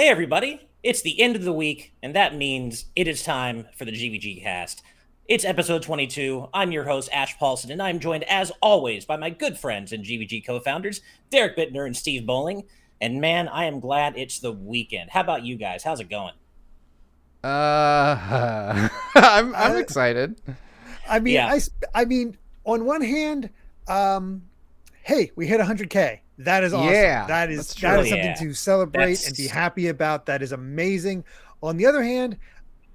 Hey, everybody. It's the end of the week, and that means it is time for the GVGCast. It's episode 22. I'm your host, Ash Paulson, and I'm joined, as always, by my good friends and GVG co founders, Derek Bittner and Steve Bowling. And man, I am glad it's the weekend. How about you guys? How's it going? I'm excited. I mean, Yeah. I mean, on one hand, hey, we hit 100K. That is awesome. Yeah, That that's is true. that Oh, is something yeah. to celebrate and be That's. happy about. That is amazing. On the other hand,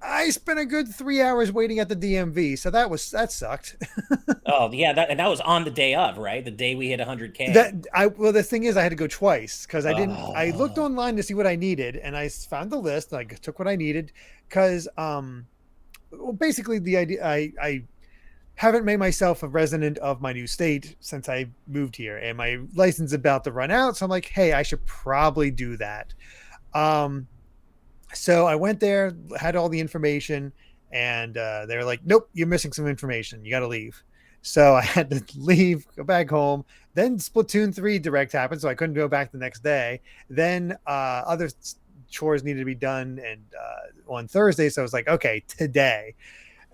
I spent a good 3 hours waiting at the DMV, so that sucked. Oh, yeah. And that was on the day of, right? The day we hit 100K. The thing is, I had to go twice because I didn't. I looked Oh. online to see what I needed, and I found the list. I took what I needed because, well, basically the idea I haven't made myself a resident of my new state since I moved here, and my license is about to run out. So I'm like, hey, I should probably do that. Um, so I went there, had all the information, and they're like, nope, you're missing some information. You got to leave. So I had to leave, go back home. Then Splatoon 3 Direct happened, so I couldn't go back the next day. Then other chores needed to be done and on Thursday. So I was like, okay, today.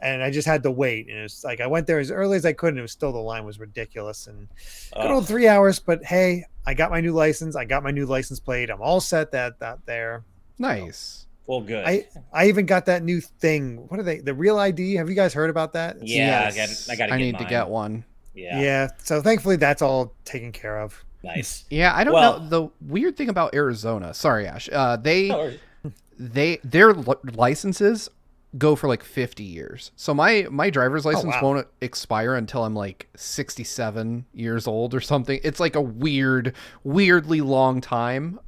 And I just had to wait. And it was like I went there as early as I could, and it was still the line was ridiculous. And good Oh. old 3 hours. But hey, I got my new license. I got my new license plate. I'm all set that there. Nice. Well, good. I even got that new thing. What are they? The Real ID. Have you guys heard about that? Yeah, Yes. I got to I get need to mine. get one. Yeah. Yeah. So thankfully that's all taken care of. Nice. Yeah, I don't Well- know the weird thing about Arizona. Sorry, Ash. Oh, Their licenses go for like 50 years. So my driver's license wow. won't expire until I'm like 67 years old or something. It's like a weirdly long time.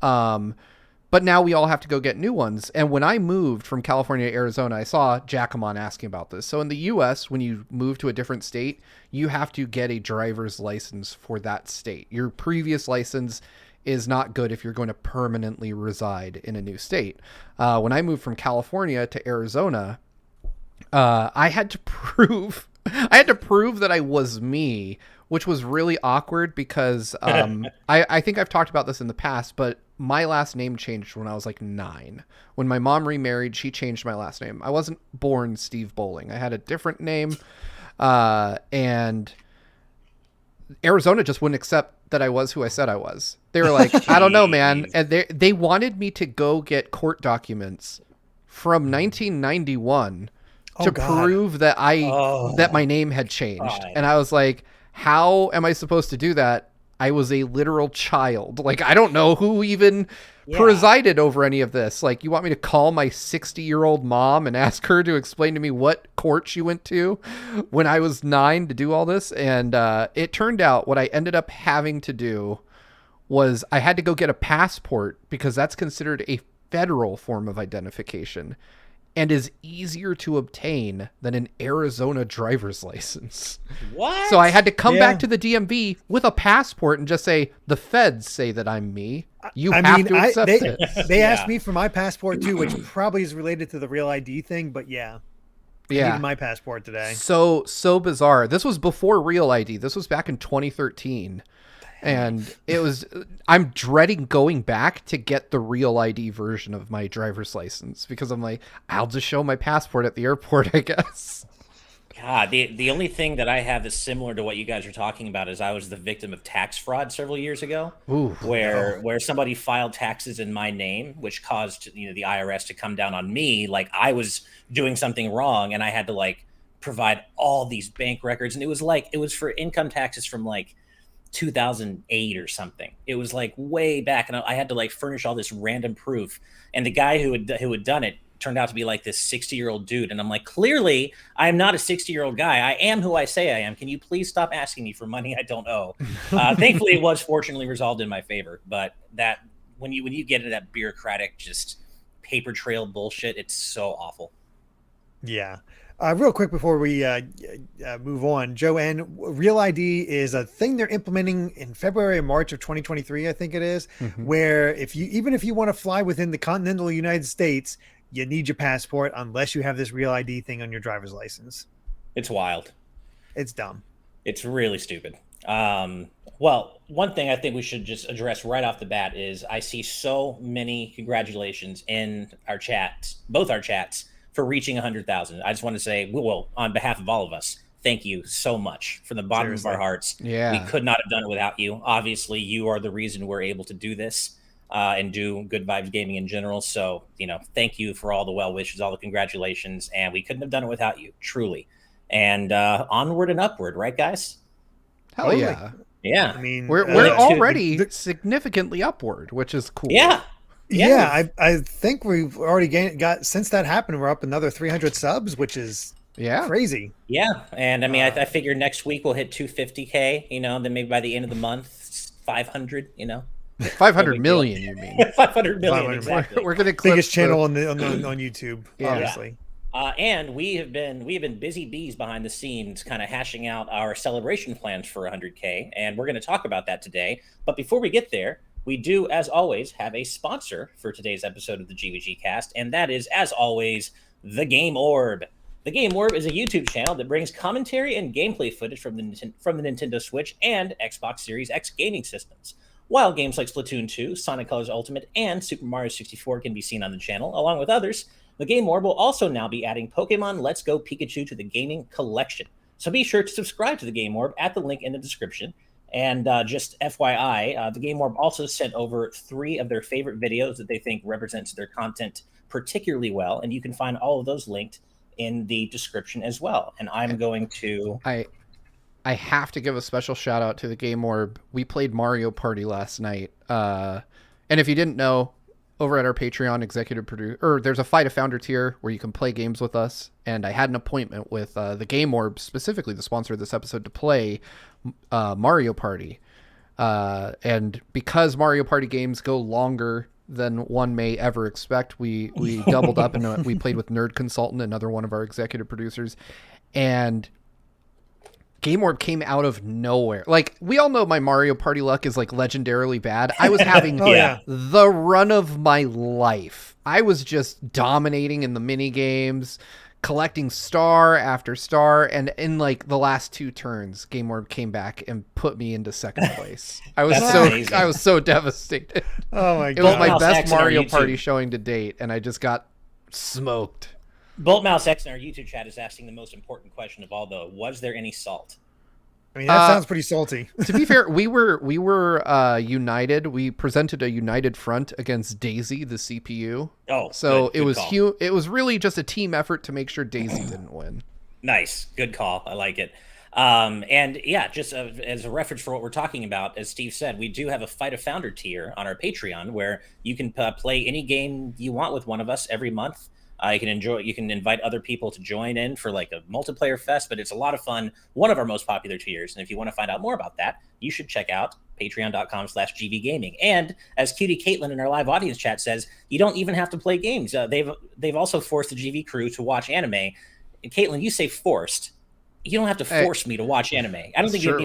But now we all have to go get new ones. And when I moved from California to Arizona, I saw Jackamon asking about this. So in the US, when you move to a different state, you have to get a driver's license for that state. Your previous license is not good if you're going to permanently reside in a new state. When I moved from California to Arizona, I had to prove that I was me, which was really awkward because I think I've talked about this in the past, but my last name changed when I was like 9. When my mom remarried, she changed my last name. I wasn't born Steve Bowling. I had a different name, and Arizona just wouldn't accept that I was who I said I was. They were like, I don't know, man. And they wanted me to go get court documents from 1991 to God. prove that that my name had changed. God. And I was like, how am I supposed to do that? I was a literal child. Like, I don't know who even presided over any of this. Like, you want me to call my 60-year-old mom and ask her to explain to me what court she went to when I was 9 to do all this? And it turned out what I ended up having to do was I had to go get a passport because that's considered a federal form of identification and is easier to obtain than an Arizona driver's license. What? So I had to come Yeah. back to the DMV with a passport and just say, the feds say that I'm me. You have to accept it. They asked Yeah. me for my passport too, which probably is related to the Real ID thing. But yeah, I Yeah. needed my passport today. So bizarre. This was before Real ID. This was back in 2013. And I'm dreading going back to get the Real ID version of my driver's license because I'm like, I'll just show my passport at the airport, I guess. God, the only thing that I have that's similar to what you guys are talking about is I was the victim of tax fraud several years ago, Ooh. where somebody filed taxes in my name, which caused the IRS to come down on me, like I was doing something wrong, and I had to like provide all these bank records, and it was for income taxes from like 2008 or something. It was like way back, and I had to like furnish all this random proof, and the guy who had done it turned out to be like this 60-year-old dude, and I'm like, clearly I am not a 60-year-old guy. I am who I say I am. Can you please stop asking me for money I don't owe? Thankfully it was fortunately resolved in my favor, but that when you get into that bureaucratic just paper trail bullshit, it's so awful. Yeah. Real quick before we move on, Joanne, Real ID is a thing they're implementing in February and March of 2023, I think it is, where even if you want to fly within the continental United States, you need your passport unless you have this Real ID thing on your driver's license. It's wild. It's dumb. It's really stupid. Well, one thing I think we should just address right off the bat is I see so many congratulations in our chats, both our chats, for reaching 100,000. I just want to say, well, on behalf of all of us, thank you so much from the bottom of Seriously. our hearts. Yeah. We could not have done it without you. Obviously, you are the reason we're able to do this and do Good Vibes Gaming in general. So, thank you for all the well wishes, all the congratulations, and we couldn't have done it without you, truly. And onward and upward, right, guys? Hell Totally. yeah. Yeah. I mean, We're like, already significantly upward, which is cool. Yeah. yeah. I think we've already got since that happened. We're up another 300 subs, which is crazy. Yeah. And I mean, I figure next week we'll hit 250K, then maybe by the end of the month, 500, 500 million, you mean? 500 million, 500. exactly. We're gonna clip Biggest channel on YouTube, Yeah. obviously. And we have been busy bees behind the scenes, kind of hashing out our celebration plans for 100K, and we're going to talk about that today. But before we get there, we do, as always, have a sponsor for today's episode of the GVGCast, and that is, as always, the Game Orb. The Game Orb is a YouTube channel that brings commentary and gameplay footage from the Nintendo Switch and Xbox Series X gaming systems. While games like Splatoon 2, Sonic Colors Ultimate, and Super Mario 64 can be seen on the channel, along with others, the Game Orb will also now be adding Pokemon Let's Go Pikachu to the gaming collection. So be sure to subscribe to the Game Orb at the link in the description. And just FYI, the Game Orb also sent over 3 of their favorite videos that they think represents their content particularly well. And you can find all of those linked in the description as well. And I'm going to... I have to give a special shout out to the Game Orb. We played Mario Party last night. And if you didn't know, over at our Patreon executive producer, there's a Fight a Founder tier where you can play games with us. And I had an appointment with the Game Orb, specifically the sponsor of this episode, to play Mario Party. And because Mario Party games go longer than one may ever expect, we doubled up and we played with Nerd Consultant, another one of our executive producers. And Game Orb came out of nowhere. Like, we all know my Mario Party luck is like legendarily bad. I was having the run of my life. I was just dominating in the mini games, collecting star after star, and in like the last 2 turns, Game Orb came back and put me into second place. I was so devastated. Oh my god! It was my best X on our Mario YouTube. Party showing to date, and I just got smoked. Boltmouse X in our YouTube chat is asking the most important question of all, though. Was there any salt? I mean, that sounds pretty salty. To be fair, we were united. We presented a united front against Daisy, the CPU. Oh, so good call. it was really just a team effort to make sure Daisy didn't win. Nice. Good call. I like it. And yeah, just as a reference for what we're talking about, as Steve said, we do have a Fight a Founder tier on our Patreon where you can play any game you want with one of us every month. You can invite other people to join in for like a multiplayer fest, but it's a lot of fun. One of our most popular tiers. And if you want to find out more about that, you should check out patreon.com/gvgaming. And as Cutie Caitlin in our live audience chat says, you don't even have to play games. They've also forced the GV crew to watch anime. And Caitlin, you say forced. You don't have to force me to watch anime. I don't think you need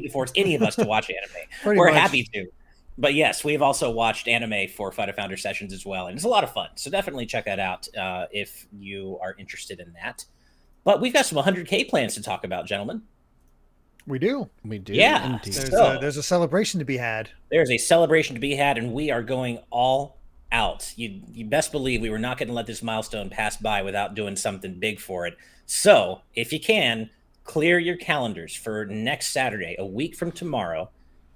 to force any of us to watch anime. We're happy to. But yes, we've also watched anime for Fight a Founder sessions as well, and it's a lot of fun. So definitely check that out if you are interested in that. But we've got some 100K plans to talk about, gentlemen. We do. Yeah. There's a celebration to be had. There's a celebration to be had, and we are going all out. You best believe we were not going to let this milestone pass by without doing something big for it. So if you can, clear your calendars for next Saturday, a week from tomorrow.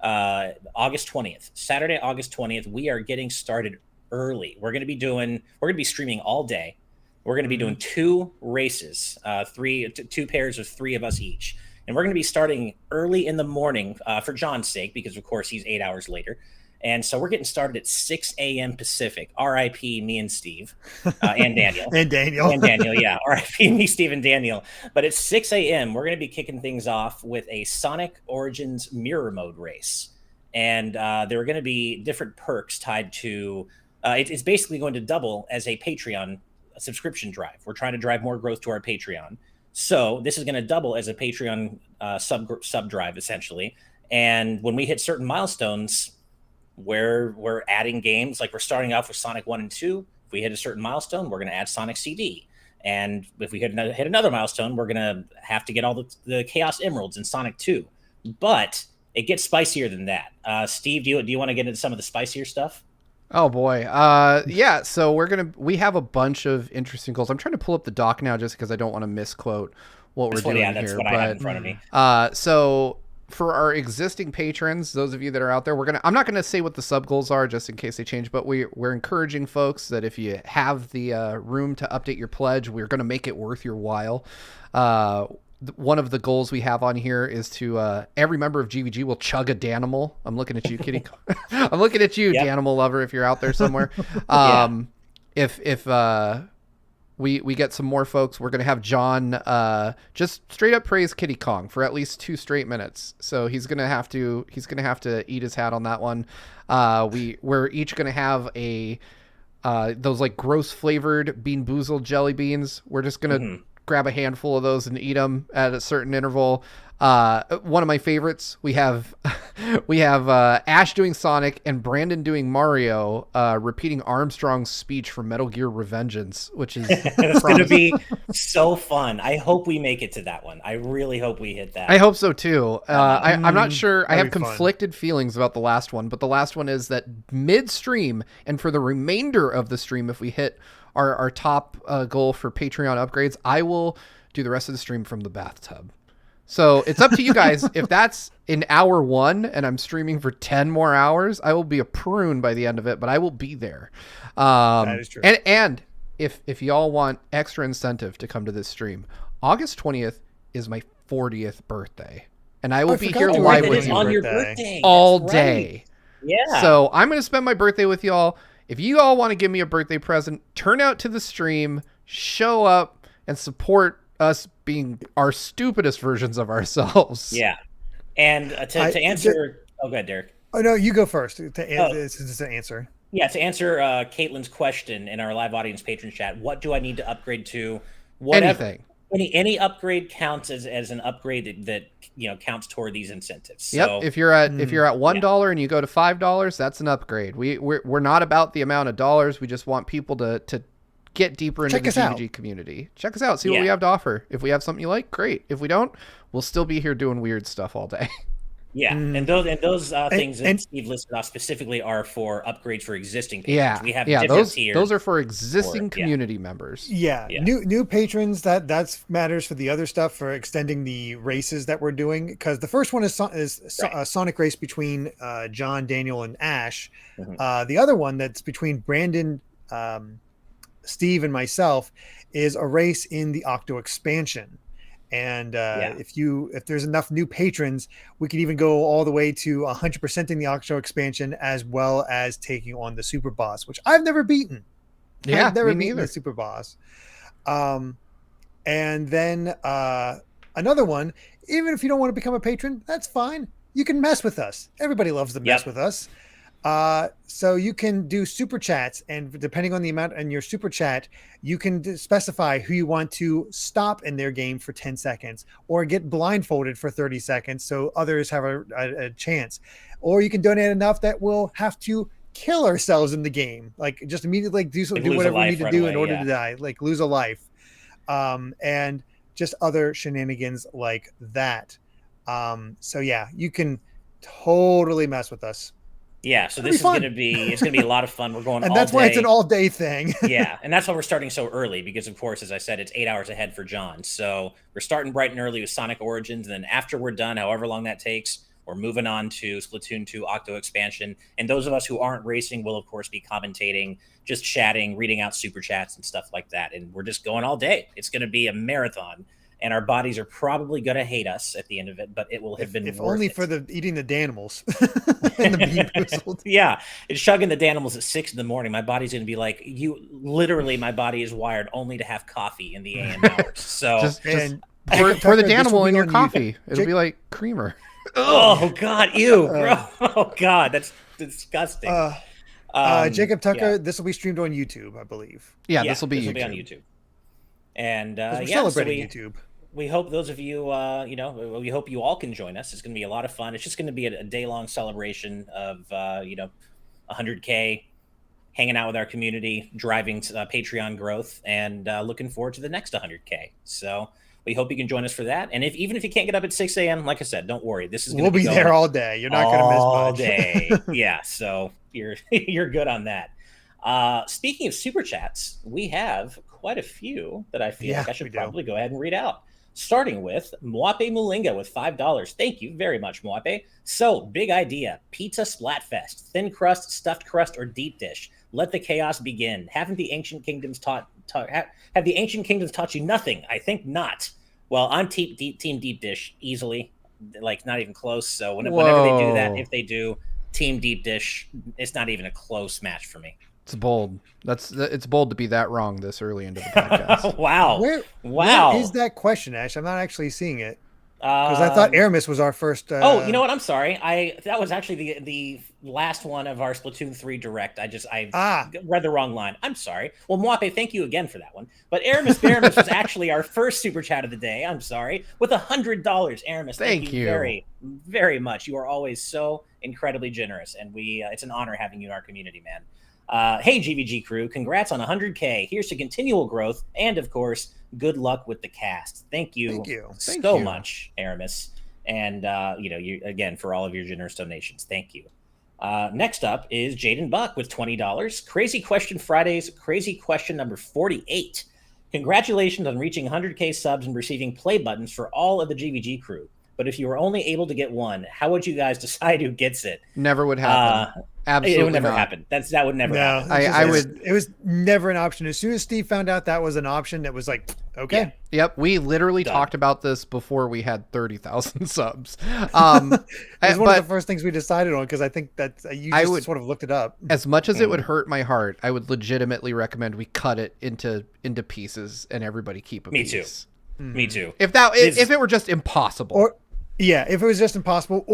August 20th, Saturday, August 20th, we are getting started early. We're going to be streaming all day. We're going to be doing 2 races, 2 pairs of 3 of us each. And we're going to be starting early in the morning for John's sake, because of course he's 8 hours later. And so we're getting started at 6 a.m. Pacific. R.I.P. me and Steve and Daniel. And Daniel, yeah. R.I.P. me, Steve, and Daniel. But at 6 a.m., we're going to be kicking things off with a Sonic Origins Mirror Mode race. And there are going to be different perks tied to... it's basically going to double as a Patreon subscription drive. We're trying to drive more growth to our Patreon. So this is going to double as a Patreon sub drive, essentially. And when we hit certain milestones... we're adding games, like we're starting off with Sonic 1 and 2. If we hit a certain milestone, we're going to add Sonic CD. And if we hit another milestone, we're going to have to get all the Chaos Emeralds in Sonic 2. but it gets spicier than that. Steve, do you want to get into some of the spicier stuff? Oh boy. Yeah, so we have a bunch of interesting goals. I'm trying to pull up the doc now just because I don't want to misquote what we're doing That's here. what I have in front of me. So for our existing patrons, those of you that are out there, I'm not gonna say what the sub goals are just in case they change, but we're encouraging folks that if you have the room to update your pledge, we're gonna make it worth your while. One of the goals we have on here is to every member of GVG will chug a Danimal. I'm looking at you, Kitty. I'm looking at you, yep. Danimal lover, if you're out there somewhere. If we get some more folks, we're gonna have John just straight up praise Kitty Kong for at least 2 straight minutes. So he's gonna have to eat his hat on that one. We're each gonna have a those like gross flavored Bean Boozled jelly beans. We're just gonna grab a handful of those and eat them at a certain interval. One of my favorites, we have Ash doing Sonic and Brandon doing Mario, repeating Armstrong's speech from Metal Gear Revengeance, which is it's going to be so fun. I hope we make it to that one. I really hope we hit that. I hope so too. I'm not sure. I have conflicted fun. Feelings about the last one, but the last one is that mid-stream and for the remainder of the stream, if we hit our top goal for Patreon upgrades, I will do the rest of the stream from the bathtub. So it's up to you guys. If that's in hour 1 and I'm streaming for 10 more hours, I will be a prune by the end of it, but I will be there. That is true. And if y'all want extra incentive to come to this stream, August 20th is my 40th birthday. And I will be here live with you on your birthday. all day. Yeah. So I'm going to spend my birthday with y'all. If you all want to give me a birthday present, turn out to the stream, show up, and support us being our stupidest versions of ourselves. Yeah. And to answer... Oh, go ahead, Derek. Oh, no, you go first to answer. Yeah, to answer Caitlin's question in our live audience patron chat, what do I need to upgrade to? Anything. Any upgrade counts as an upgrade that counts toward these incentives. Yep. So, if you're at $1 and you go to $5, that's an upgrade. We're not about the amount of dollars. We just want people to get deeper into the GVG community. Check us out. See what we have to offer. If we have something you like, great. If we don't, we'll still be here doing weird stuff all day. Yeah, and those things that Steve listed off specifically are for upgrades for existing patrons. Yeah, we have different tiers. Those are for existing community members. Yeah. New patrons. That matters for the other stuff, for extending the races that we're doing. Because the first one is a Sonic race between John, Daniel, and Ash. The other one that's between Brandon, Steve, and myself is a race in the Octo expansion. And if there's enough new patrons, we could even go all the way to 100% in the Octo expansion, as well as taking on the super boss, which I've never beaten. Yeah, I've never beaten the super boss. And then another one, even if you don't want to become a patron, that's fine. You can mess with us. Everybody loves to mess with us. So you can do super chats, and depending on the amount in your super chat, you can specify who you want to stop in their game for 10 seconds or get blindfolded for 30 seconds so others have a chance. Or you can donate enough that we'll have to kill ourselves in the game, like just immediately do whatever we need to do in order to die, like lose a life, and just other shenanigans like that. So yeah, you can totally mess with us. Yeah, so this is going to be a lot of fun. We're going all day. And that's why it's an all-day thing. Yeah, and that's why we're starting so early because, of course, as I said, it's 8 hours ahead for John. So we're starting bright and early with Sonic Origins, and then after we're done, however long that takes, we're moving on to Splatoon 2 Octo Expansion. And those of us who aren't racing will, of course, be commentating, just chatting, reading out super chats and stuff like that. And we're just going all day. It's going to be a marathon. And our bodies are probably going to hate us at the end of it, but it will have been if worth only it. for the eating the Danimals and the Bean Boozled. Yeah, it's chugging the Danimals at 6 a.m. My body's going to be like, my body is wired only to have coffee in the AM hours. So for the Danimal in your coffee, it'll be like creamer. Oh God, ew, bro. Oh God, that's disgusting. Jacob Tucker, this will be streamed on YouTube, I believe. Yeah, this will be on YouTube. And we're celebrating YouTube. We hope those of you, we hope you all can join us. It's going to be a lot of fun. It's just going to be a day-long celebration of, 100K, hanging out with our community, driving Patreon growth, and looking forward to the next 100K. So We hope you can join us for that. And even if you can't get up at 6 a.m., like I said, don't worry. This is going to We'll be there all day. You're not going to miss much. All day. Yeah, so you're good on that. Speaking of super chats, we have quite a few that I feel like I should probably go ahead and read out. Starting with Mwape Mulinga with $5. Thank you very much, Mwape. So, big idea. Pizza Splatfest. Thin crust, stuffed crust, or deep dish. Let the chaos begin. Haven't the ancient kingdoms taught you nothing? I think not. Well, I'm team deep dish easily. Like, not even close. So, whenever they do that, if they do team deep dish, it's not even a close match for me. It's bold. It's bold to be that wrong this early into the podcast. Wow. Where is that question, Ash? I'm not actually seeing it. Because I thought Aramis was our first. Oh, you know what? I'm sorry. That was actually the last one of our Splatoon 3 direct. I read the wrong line. I'm sorry. Well, Mwape, thank you again for that one. But Aramis was actually our first super chat of the day. I'm sorry. With $100. Aramis, thank you very, very much. You are always so incredibly generous. And it's an honor having you in our community, man. Hey, GVG crew, congrats on 100K. Here's to continual growth. And, of course, good luck with the cast. Thank you so much, Aramis. And, you again, for all of your generous donations. Thank you. Next up is Jaden Buck with $20. Crazy Question Fridays, crazy question number 48. Congratulations on reaching 100K subs and receiving play buttons for all of the GVG crew. But if you were only able to get one, how would you guys decide who gets it? Never would happen. Absolutely, it would never not. happen. That would never happen. It was never an option. As soon as Steve found out that was an option, it was like, okay. Yeah. Yep, we literally talked about this before we had 30,000 subs. It was one of the first things we decided on because I think that you sort of looked it up. As much as it would hurt my heart, I would legitimately recommend we cut it into pieces and everybody keep a piece. Me too. If it were just impossible. If it was just impossible,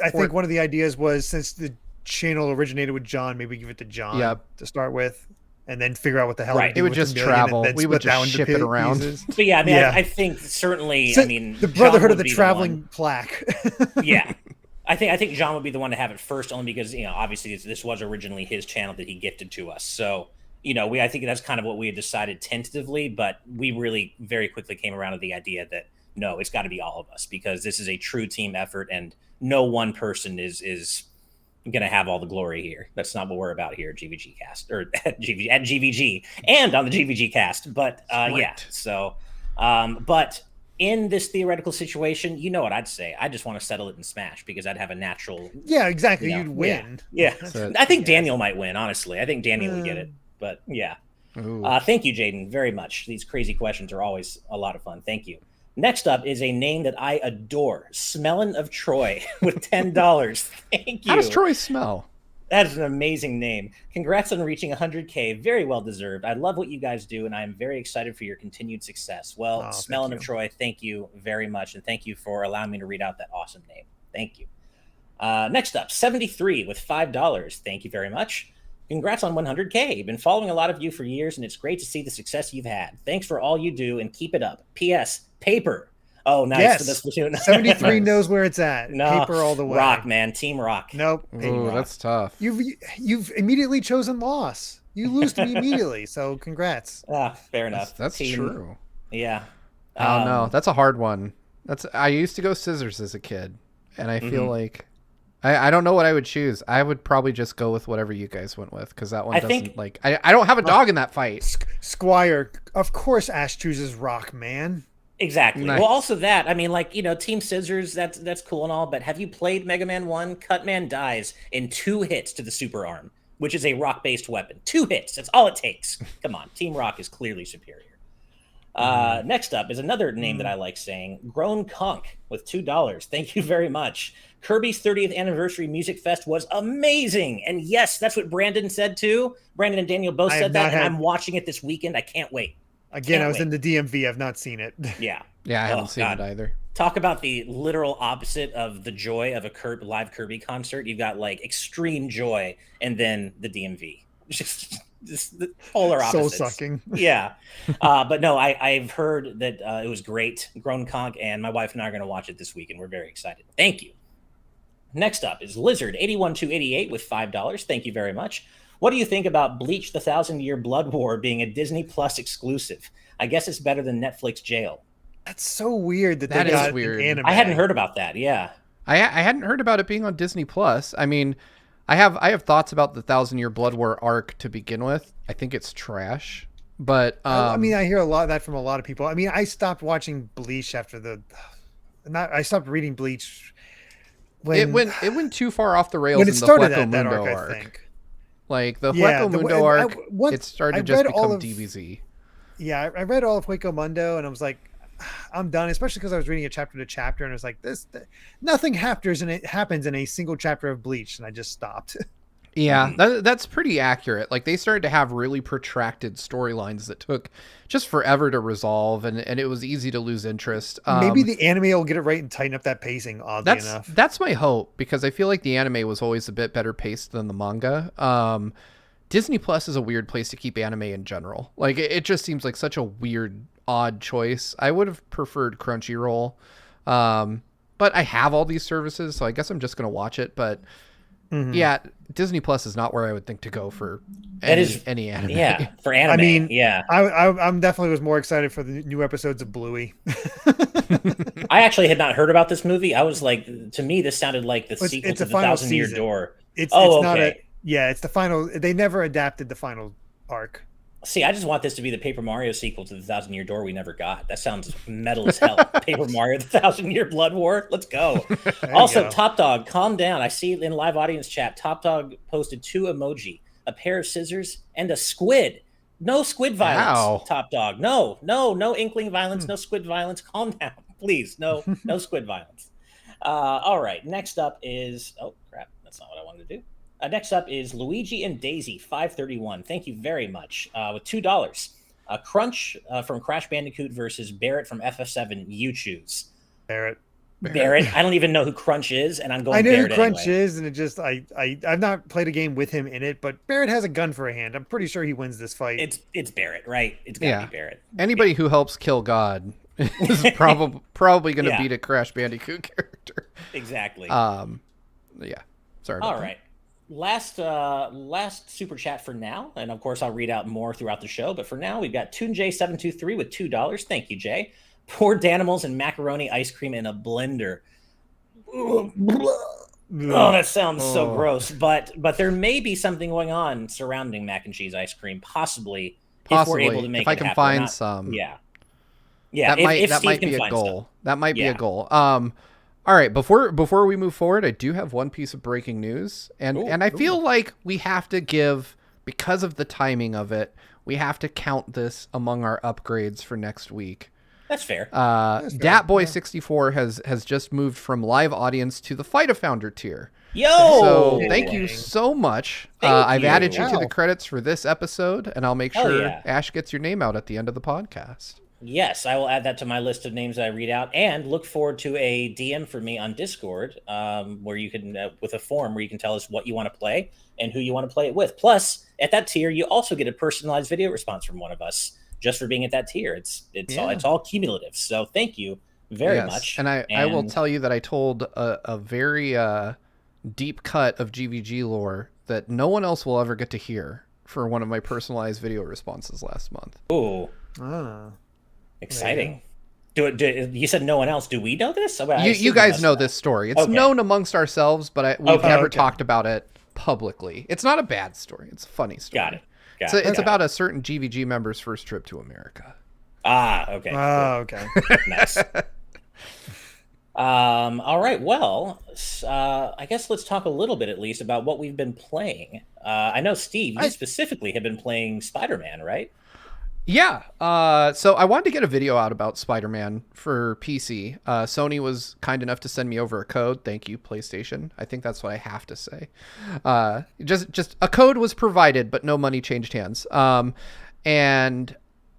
I think one of the ideas was since the channel originated with John, maybe give it to John to start with, and then figure out what the hell it would just travel. We would just ship it around. But yeah, I mean, I think certainly, the Brotherhood of the Traveling Plaque. Yeah, I think John would be the one to have it first, only because obviously this was originally his channel that he gifted to us. So I think that's kind of what we had decided tentatively, but we really very quickly came around to the idea that. No, it's got to be all of us because this is a true team effort and no one person is going to have all the glory here. That's not what we're about here at GVGcast or at GVG and on the GVGcast. But so but in this theoretical situation, you know what I'd say? I just want to settle it in Smash because I'd have a natural. Yeah, exactly. You'd win. Yeah. I think Daniel might win, honestly. I think Daniel would get it. But yeah. Thank you, Jaden, very much. These crazy questions are always a lot of fun. Thank you. Next up is a name that I adore, Smellin' of Troy, with $10. Thank you. How does Troy smell? That is an amazing name. Congrats on reaching 100K. Very well deserved. I love what you guys do, and I am very excited for your continued success. Well, Smellin' of Troy, thank you very much, and thank you for allowing me to read out that awesome name. Thank you. Next up, 73 with $5. Thank you very much. Congrats on 100K. Been following a lot of you for years, and it's great to see the success you've had. Thanks for all you do, and keep it up. P.S. Paper. Oh, nice. Yes. For the Splatoon. 73 knows where it's at. No, Paper all the way. Rock, man. Team Rock. Nope. Ooh, that's tough. You've immediately chosen loss. You lose to me immediately, so congrats. Fair enough. That's true. Yeah. Oh, no. That's a hard one. I used to go scissors as a kid, and I feel like... I don't know what I would choose. I would probably just go with whatever you guys went with because that one doesn't I don't have a dog in that fight. Squire, of course Ash chooses Rock, man. Exactly. Nice. Well, also that, I mean, Team Scissors, that's cool and all, but have you played Mega Man 1? Cutman dies in 2 hits to the super arm, which is a rock-based weapon. 2 hits. That's all it takes. Come on. Team Rock is clearly superior. Next up is another name that I like saying, Grown Conk with $2. Thank you very much. Kirby's 30th anniversary music fest was amazing. And yes, that's what Brandon said too. Brandon and Daniel both said that, and I'm watching it this weekend. I can't wait. Again, I was in the DMV. I've not seen it. Yeah. Yeah, I haven't seen it either. Talk about the literal opposite of the joy of a live Kirby concert. You've got extreme joy and then the DMV. Just the polar opposites. Soul sucking. Yeah. But no, I've heard that it was great. Grown Conk and my wife and I are going to watch it this week, and we're very excited. Thank you. Next up is Lizard81288 with $5. Thank you very much. What do you think about Bleach the 1,000-Year Blood War being a Disney Plus exclusive? I guess it's better than Netflix Jail. That's so weird that That they is got weird. an anime. I hadn't heard about that. Yeah. I hadn't heard about it being on Disney Plus. I mean, I have thoughts about the 1,000-Year Blood War arc to begin with. I think it's trash, but I mean, I hear a lot of that from a lot of people. I mean, I stopped watching Bleach after I stopped reading Bleach when it went too far off the rails when in it the started Hueco that Mundo arc, arc. I think. Like the Yeah, Hueco Mundo arc, it started to just read all become of- DBZ. Yeah, I read all of Hueco Mundo, and I was like, I'm done. Especially because I was reading it chapter to chapter, and it was like nothing happens in a single chapter of Bleach, and I just stopped. Yeah, that's pretty accurate. Like they started to have really protracted storylines that took just forever to resolve, and it was easy to lose interest. Maybe the anime will get it right and tighten up that pacing. Oddly enough, that's my hope, because I feel like the anime was always a bit better paced than the manga. Disney Plus is a weird place to keep anime in general. Like it just seems like such a weird, odd choice. I would have preferred Crunchyroll, but I have all these services, so I guess I'm just gonna watch it. But yeah, Disney Plus is not where I would think to go for any anime. Yeah, for anime. I mean, yeah. I'm definitely was more excited for the new episodes of Bluey. I actually had not heard about this movie. I was like, to me, this sounded like the sequel it's to a the final 1,000-Year season. Door. It's okay. not it's the final. They never adapted the final arc. See, I just want this to be the Paper Mario sequel to the 1,000-Year Door we never got. That sounds metal as hell. Paper Mario, the 1,000-Year Blood War. Let's go. Also, go. Top Dog, calm down. I see in live audience chat, Top Dog posted 2 emoji, a pair of scissors, and a squid. No squid violence, Wow. Top Dog. No inkling violence, no squid violence. Calm down, please. No squid violence. All right, next up is... Oh, crap. That's not what I wanted to do. Next up is Luigi and Daisy 531. Thank you very much. With $2. Crunch from Crash Bandicoot versus Barrett from FF7. You choose. Barrett. Barrett. I don't even know who Crunch is, and I'm going I know Barrett who Crunch anyway. is, and it just I've not played a game with him in it, but Barrett has a gun for a hand. I'm pretty sure he wins this fight. It's Barrett, right? It's gotta be Barrett. Anybody who helps kill God is probably going to Yeah. beat a Crash Bandicoot character. Exactly. Yeah. Sorry about All right. Last super chat for now, and of course I'll read out more throughout the show. But for now, we've got ToonJ723 with $2. Thank you, Jay. Pour Danimals and macaroni ice cream in a blender. Oh, that sounds so gross. But there may be something going on surrounding mac and cheese ice cream, possibly if we're able to make if I it can happen. find some. Yeah. That If might Steve can be a find goal. stuff. That might be Yeah. a goal. All right, before we move forward, I do have one piece of breaking news, and I feel like we have to give, because of the timing of it, we have to count this among our upgrades for next week. That's fair. Datboy64 has just moved from live audience to the Fight a Founder tier. Yo! So thank you so much. I've you. added you to the Wow. credits for this episode, and I'll make Hell sure yeah. Ash gets your name out at the end of the podcast. Yes, I will add that to my list of names that I read out, and look forward to a DM for me on Discord, where you can, with a form where you can tell us what you want to play and who you want to play it with. Plus, at that tier, you also get a personalized video response from one of us just for being at that tier. It's all cumulative. So thank you very much. And I will tell you that I told a very deep cut of GVG lore that no one else will ever get to hear for one of my personalized video responses last month. Ooh, exciting. You said no one else. Do we know this? You guys know this story. It's known amongst ourselves, but we've never talked about it publicly. It's not a bad story. It's a funny story. Got it. It's about a certain GVG member's first trip to America. Okay. Okay. Nice. All right. Well, I guess let's talk a little bit, at least, about what we've been playing. I know, Steve, you specifically have been playing Spider-Man, right? Yeah. So I wanted to get a video out about Spider-Man for PC. Sony was kind enough to send me over a code. Thank you, PlayStation. I think that's what I have to say. Just a code was provided, but no money changed hands. And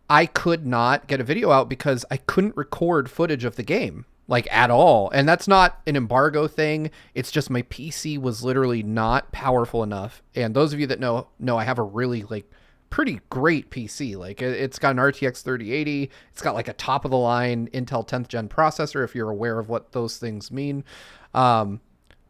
I could not get a video out because I couldn't record footage of the game, like, at all. And that's not an embargo thing. It's just my PC was literally not powerful enough. And those of you that know I have a really, like, pretty great PC. Like, it's got an RTX 3080. It's got like a top of the line Intel 10th gen processor, if you're aware of what those things mean. But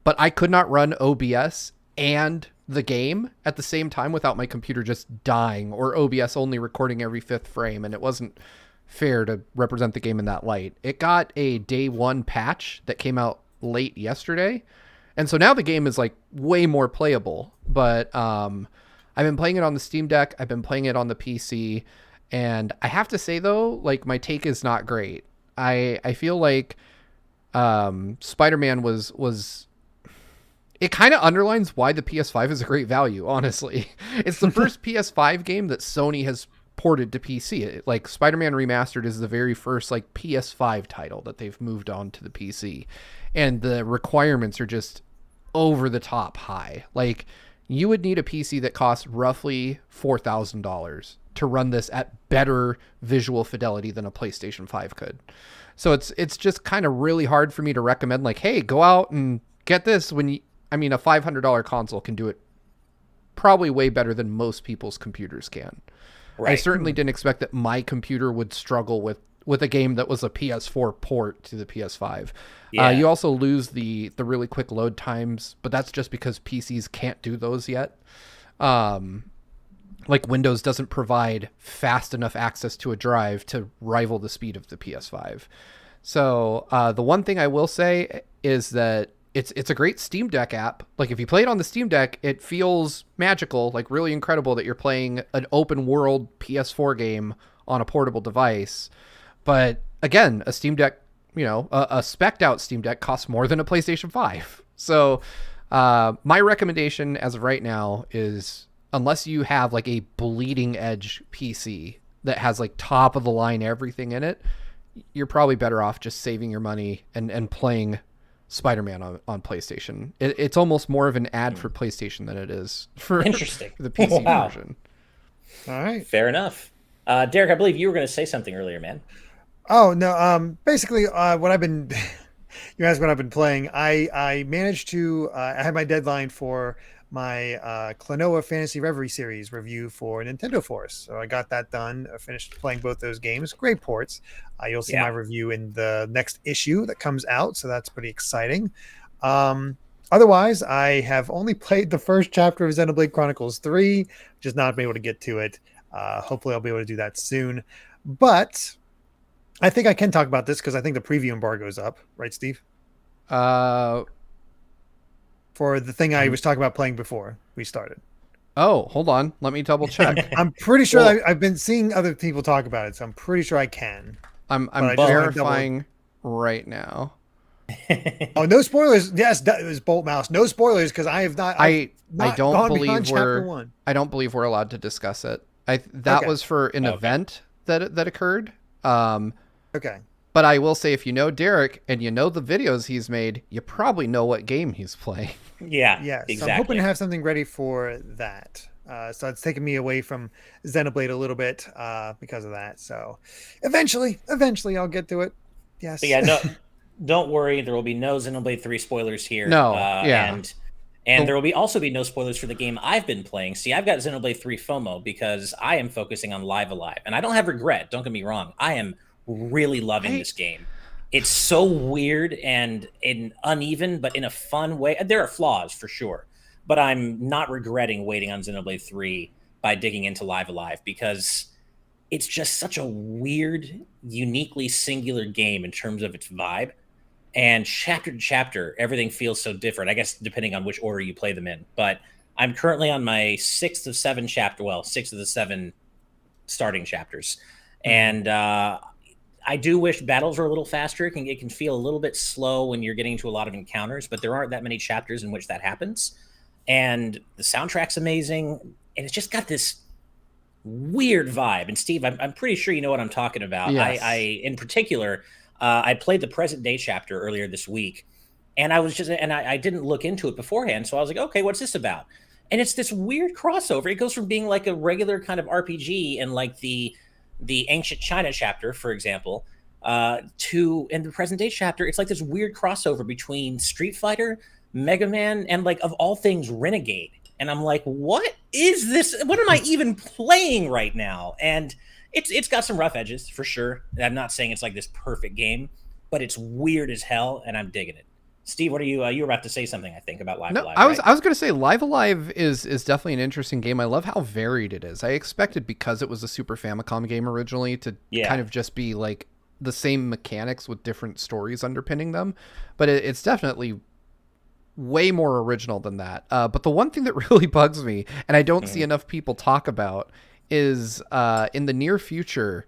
I could not run OBS and the game at the same time without my computer just dying, or OBS only recording every 5th frame. And it wasn't fair to represent the game in that light. It got a day one patch that came out late yesterday, and so now the game is like way more playable. But I've been playing it on the Steam Deck. I've been playing it on the PC, and I have to say though, like my take is not great. I feel like Spider-Man was it kind of underlines why the PS5 is a great value, honestly. It's the first PS5 game that Sony has ported to PC. Like Spider-Man Remastered is the very first like PS5 title that they've moved on to the PC. And the requirements are just over the top high. Like you would need a PC that costs roughly $4,000 to run this at better visual fidelity than a PlayStation 5 could. So it's just kind of really hard for me to recommend like, hey, go out and get this when you, I mean, a $500 console can do it probably way better than most people's computers can. Right. I certainly didn't expect that my computer would struggle with a game that was a PS4 port to the PS5. Yeah. You also lose the really quick load times, but that's just because PCs can't do those yet. Like Windows doesn't provide fast enough access to a drive to rival the speed of the PS5. So the one thing I will say is that it's a great Steam Deck app. Like if you play it on the Steam Deck, it feels magical, like really incredible that you're playing an open world PS4 game on a portable device. But again, a Steam Deck, a spec'd out Steam Deck costs more than a PlayStation 5. So my recommendation as of right now is, unless you have like a bleeding edge PC that has like top of the line everything in it, you're probably better off just saving your money and playing Spider-Man on PlayStation. It's almost more of an ad for PlayStation than it is for the PC version. All right. Fair enough. Derek, I believe you were going to say something earlier, man. Oh, no. Basically, what I've been... you asked what I've been playing. I managed to... I had my deadline for my Klonoa Fantasy Reverie series review for Nintendo Force. So I got that done. I finished playing both those games. Great ports. You'll see my review in the next issue that comes out. So that's pretty exciting. Otherwise, I have only played the first chapter of Xenoblade Chronicles 3. Just not been able to get to it. Hopefully I'll be able to do that soon. But I think I can talk about this because I think the preview embargo is up. Right, Steve? For the thing I was talking about playing before we started. Oh, hold on. Let me double check. I'm pretty sure I've been seeing other people talk about it, so I'm pretty sure I can. I'm verifying right now. Oh, no spoilers. Yes, that was Bolt Mouse. No spoilers because I have not. I don't believe we're allowed to discuss it. That was for an event that occurred. Okay. But I will say, if you know Derek and you know the videos he's made, you probably know what game he's playing. Yeah, exactly. So I'm hoping to have something ready for that. So it's taken me away from Xenoblade a little bit because of that. So eventually I'll get to it. Yes. But yeah, no, don't worry. There will be no Xenoblade 3 spoilers here. No, And there will also be no spoilers for the game I've been playing. See, I've got Xenoblade 3 FOMO because I am focusing on Live Alive. And I don't have regret. Don't get me wrong. I am really loving this game. It's so weird and uneven, but in a fun way. There are flaws for sure, but I'm not regretting waiting on Xenoblade 3 by digging into Live Alive because it's just such a weird, uniquely singular game in terms of its vibe. And chapter to chapter, everything feels so different, I guess, depending on which order you play them in. But I'm currently on my 6th of 7 6th of the 7 starting chapters. And I do wish battles were a little faster. It can feel a little bit slow when you're getting into a lot of encounters, but there aren't that many chapters in which that happens. And the soundtrack's amazing, and it's just got this weird vibe. And Steve, I'm pretty sure you know what I'm talking about. Yes. I in particular, I played the present day chapter earlier this week, and I didn't look into it beforehand, so I was like, okay, what's this about? And it's this weird crossover. It goes from being like a regular kind of RPG and like the ancient China chapter, for example, to in the present day chapter, it's like this weird crossover between Street Fighter, Mega Man, and like of all things, Renegade. And I'm like, what is this? What am I even playing right now? And it's got some rough edges for sure. I'm not saying it's like this perfect game, but it's weird as hell, and I'm digging it. Steve, what are you were about to say something, I think, about Live No, Alive, I was right? I was gonna say Live Alive is definitely an interesting game. I love how varied it is. I expected, because it was a Super Famicom game originally, to Yeah. kind of just be like the same mechanics with different stories underpinning them, but it's definitely way more original than that. But the one thing that really bugs me, and I don't see Mhm. enough people talk about, is in the near future,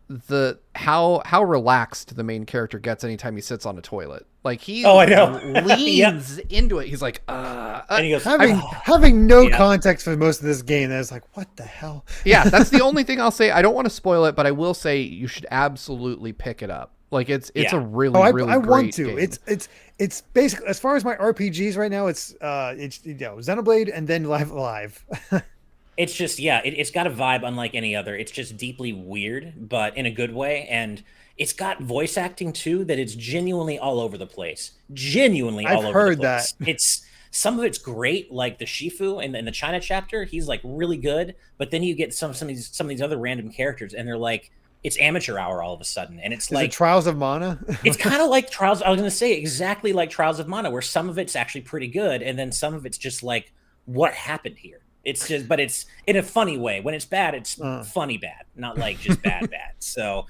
the how relaxed the main character gets anytime he sits on a toilet. Like, he Oh, I know. Yep. leans into it. He's like, And he goes, Having "Oh." having no Yeah. context for most of this game, that's like, what the hell? yeah, that's the only thing I'll say. I don't want to spoil it, but I will say you should absolutely pick it up. Like, it's Yeah. a really Oh, really I great want to. game. It's basically, as far as my RPGs right now, it's Xenoblade and then Live Alive. It's just, yeah, it's got a vibe unlike any other. It's just deeply weird, but in a good way. And it's got voice acting too that it's genuinely all over the place. Genuinely I've all over the heard that. place. It's some of it's great, like the Shifu in the China chapter. He's like really good, but then you get some of these other random characters, and they're like it's amateur hour all of a sudden, and it's Is it like Trials of Mana? it's kind of like Trials. I was going to say exactly like Trials of Mana, where some of it's actually pretty good, and then some of it's just like, what happened here? It's just, but it's in a funny way. When it's bad, it's funny bad, not like just bad bad. So,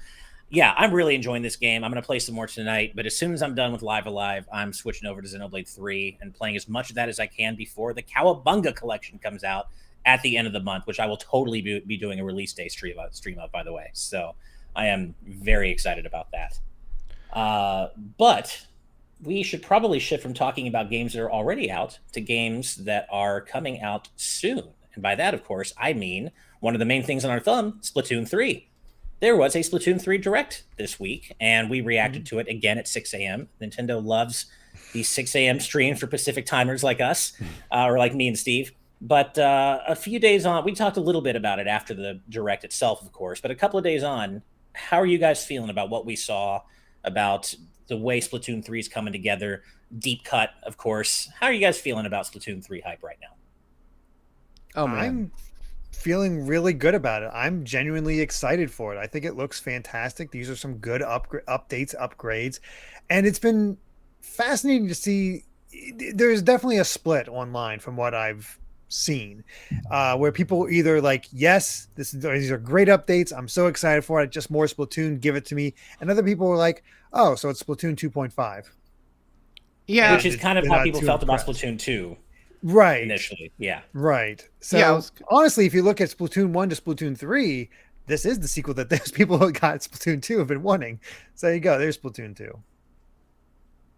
yeah, I'm really enjoying this game. I'm going to play some more tonight, but as soon as I'm done with Live Alive, I'm switching over to Xenoblade 3 and playing as much of that as I can before the Cowabunga collection comes out at the end of the month, which I will totally be doing a release day stream of, by the way. So I am very excited about that. But we should probably shift from talking about games that are already out to games that are coming out soon. And by that, of course, I mean one of the main things on our thumb, Splatoon 3. There was a Splatoon 3 Direct this week, and we reacted to it again at 6 a.m. Nintendo loves the 6 a.m. stream for Pacific timers like us, or like me and Steve. But a few days on, we talked a little bit about it after the Direct itself, of course, but a couple of days on, how are you guys feeling about what we saw, about the way Splatoon 3 is coming together? Deep cut, of course. How are you guys feeling about Splatoon 3 hype right now? Oh man, I'm feeling really good about it. I'm genuinely excited for it. I think it looks fantastic. These are some good updates, upgrades, and it's been fascinating to see. There's definitely a split online from what I've seen, where people either like, yes, these are great updates, I'm so excited for it, just more Splatoon, give it to me, and other people were like, oh, so it's Splatoon 2.5. yeah, Which is kind of they're how not people too felt about impressed. Splatoon 2 Right. initially. Yeah. Right. So Yeah, honestly, if you look at Splatoon 1 to Splatoon 3, this is the sequel that those people who got Splatoon 2 have been wanting. So there you go. There's Splatoon 2.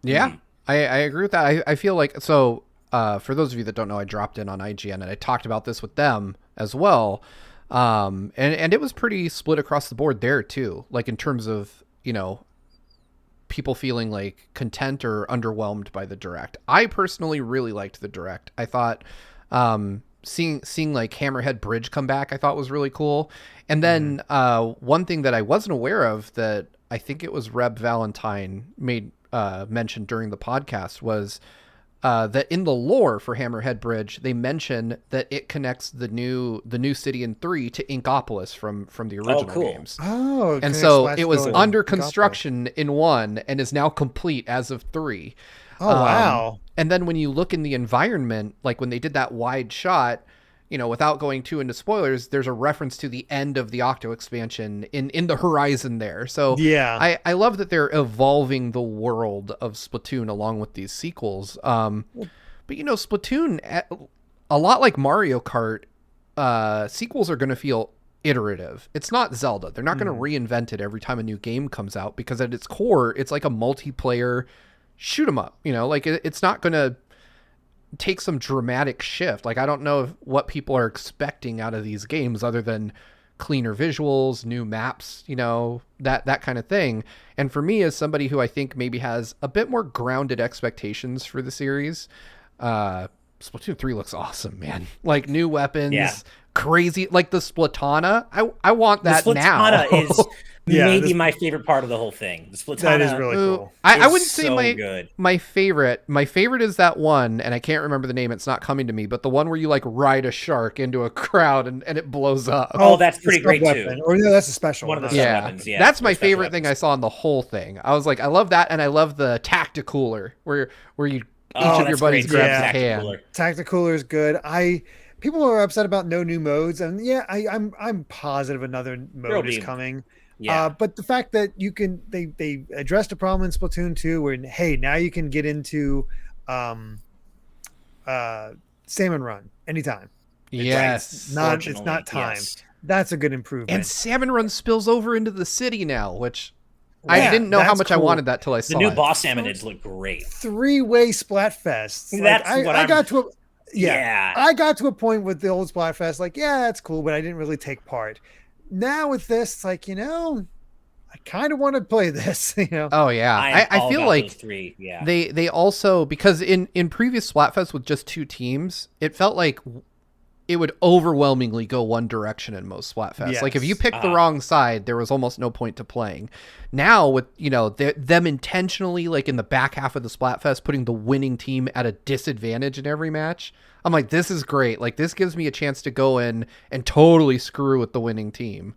yeah, I agree with that. I feel like, so for those of you that don't know, I dropped in on IGN and I talked about this with them as well. And it was pretty split across the board there too. Like, in terms of, people feeling like content or underwhelmed by the Direct. I personally really liked the Direct. I thought seeing like Hammerhead Bridge come back, I thought was really cool. And then one thing that I wasn't aware of, that I think it was Reb Valentine made mentioned during the podcast, was that in the lore for Hammerhead Bridge, they mention that it connects the new city in 3 to Inkopolis from the original cool. games. Oh, And so connects it was Westfield under and Inkopolis. construction in 1 and is now complete as of 3. Oh, wow. And then when you look in the environment, like when they did that wide shot, without going too into spoilers, there's a reference to the end of the Octo expansion in the horizon there. So Yeah. I love that they're evolving the world of Splatoon along with these sequels. But Splatoon, a lot like Mario Kart, sequels are going to feel iterative. It's not Zelda. They're not going to reinvent it every time a new game comes out, because at its core, it's like a multiplayer shoot 'em up. Like, it's not going to take some dramatic shift. Like, I don't know what people are expecting out of these games other than cleaner visuals, new maps, that kind of thing. And for me, as somebody who I think maybe has a bit more grounded expectations for the series, Splatoon 3 looks awesome, man. Like, new weapons, Yeah. crazy, like the Splatana. I want that The now. Splatana is Yeah, maybe this- my favorite part of the whole thing. The Splatana. That is really cool. I is wouldn't say so good. my favorite. My favorite is that one, and I can't remember the name. It's not coming to me, but the one where you like ride a shark into a crowd and it blows up. Oh, that's the pretty great, sub-weapon. too. Or no, that's a special One of the one. sub- weapons, yeah. That's my They're special favorite thing I weapons. saw in the whole thing. I was like, I love that, and I love the tacticooler where you Oh, each of your that's buddies great, grabs yeah. a hand. Tacticooler. Tacticooler is good. People are upset about no new modes, and yeah, I'm positive another There'll mode is be- coming. Yeah. But the fact that you can they addressed a problem in Splatoon 2 where hey, now you can get into salmon run anytime. Yes. It's not Fortunately, time. yes. That's a good improvement. And Salmon Run spills over into the city now, which I Yeah, didn't know how that's much I cool. wanted that till I The saw new it. boss salmonids look great. 3-way Splatfest. Like, That's what I I'm- got to a Yeah. I got to a point with the old Splatfest, like, yeah, that's cool, but I didn't really take part. Now with this, it's like, I kind of want to play this, Oh yeah, I'm I all feel about like those three. Yeah. they also, because in previous Splatfest with just 2 teams, it felt like it would overwhelmingly go one direction in most Splatfests. Like if you Yes. picked the wrong side, there was almost no point to playing. Now with them intentionally, like in the back half of the Splatfest, putting the winning team at a disadvantage in every match, I'm like, this is great. Like this gives me a chance to go in and totally screw with the winning team.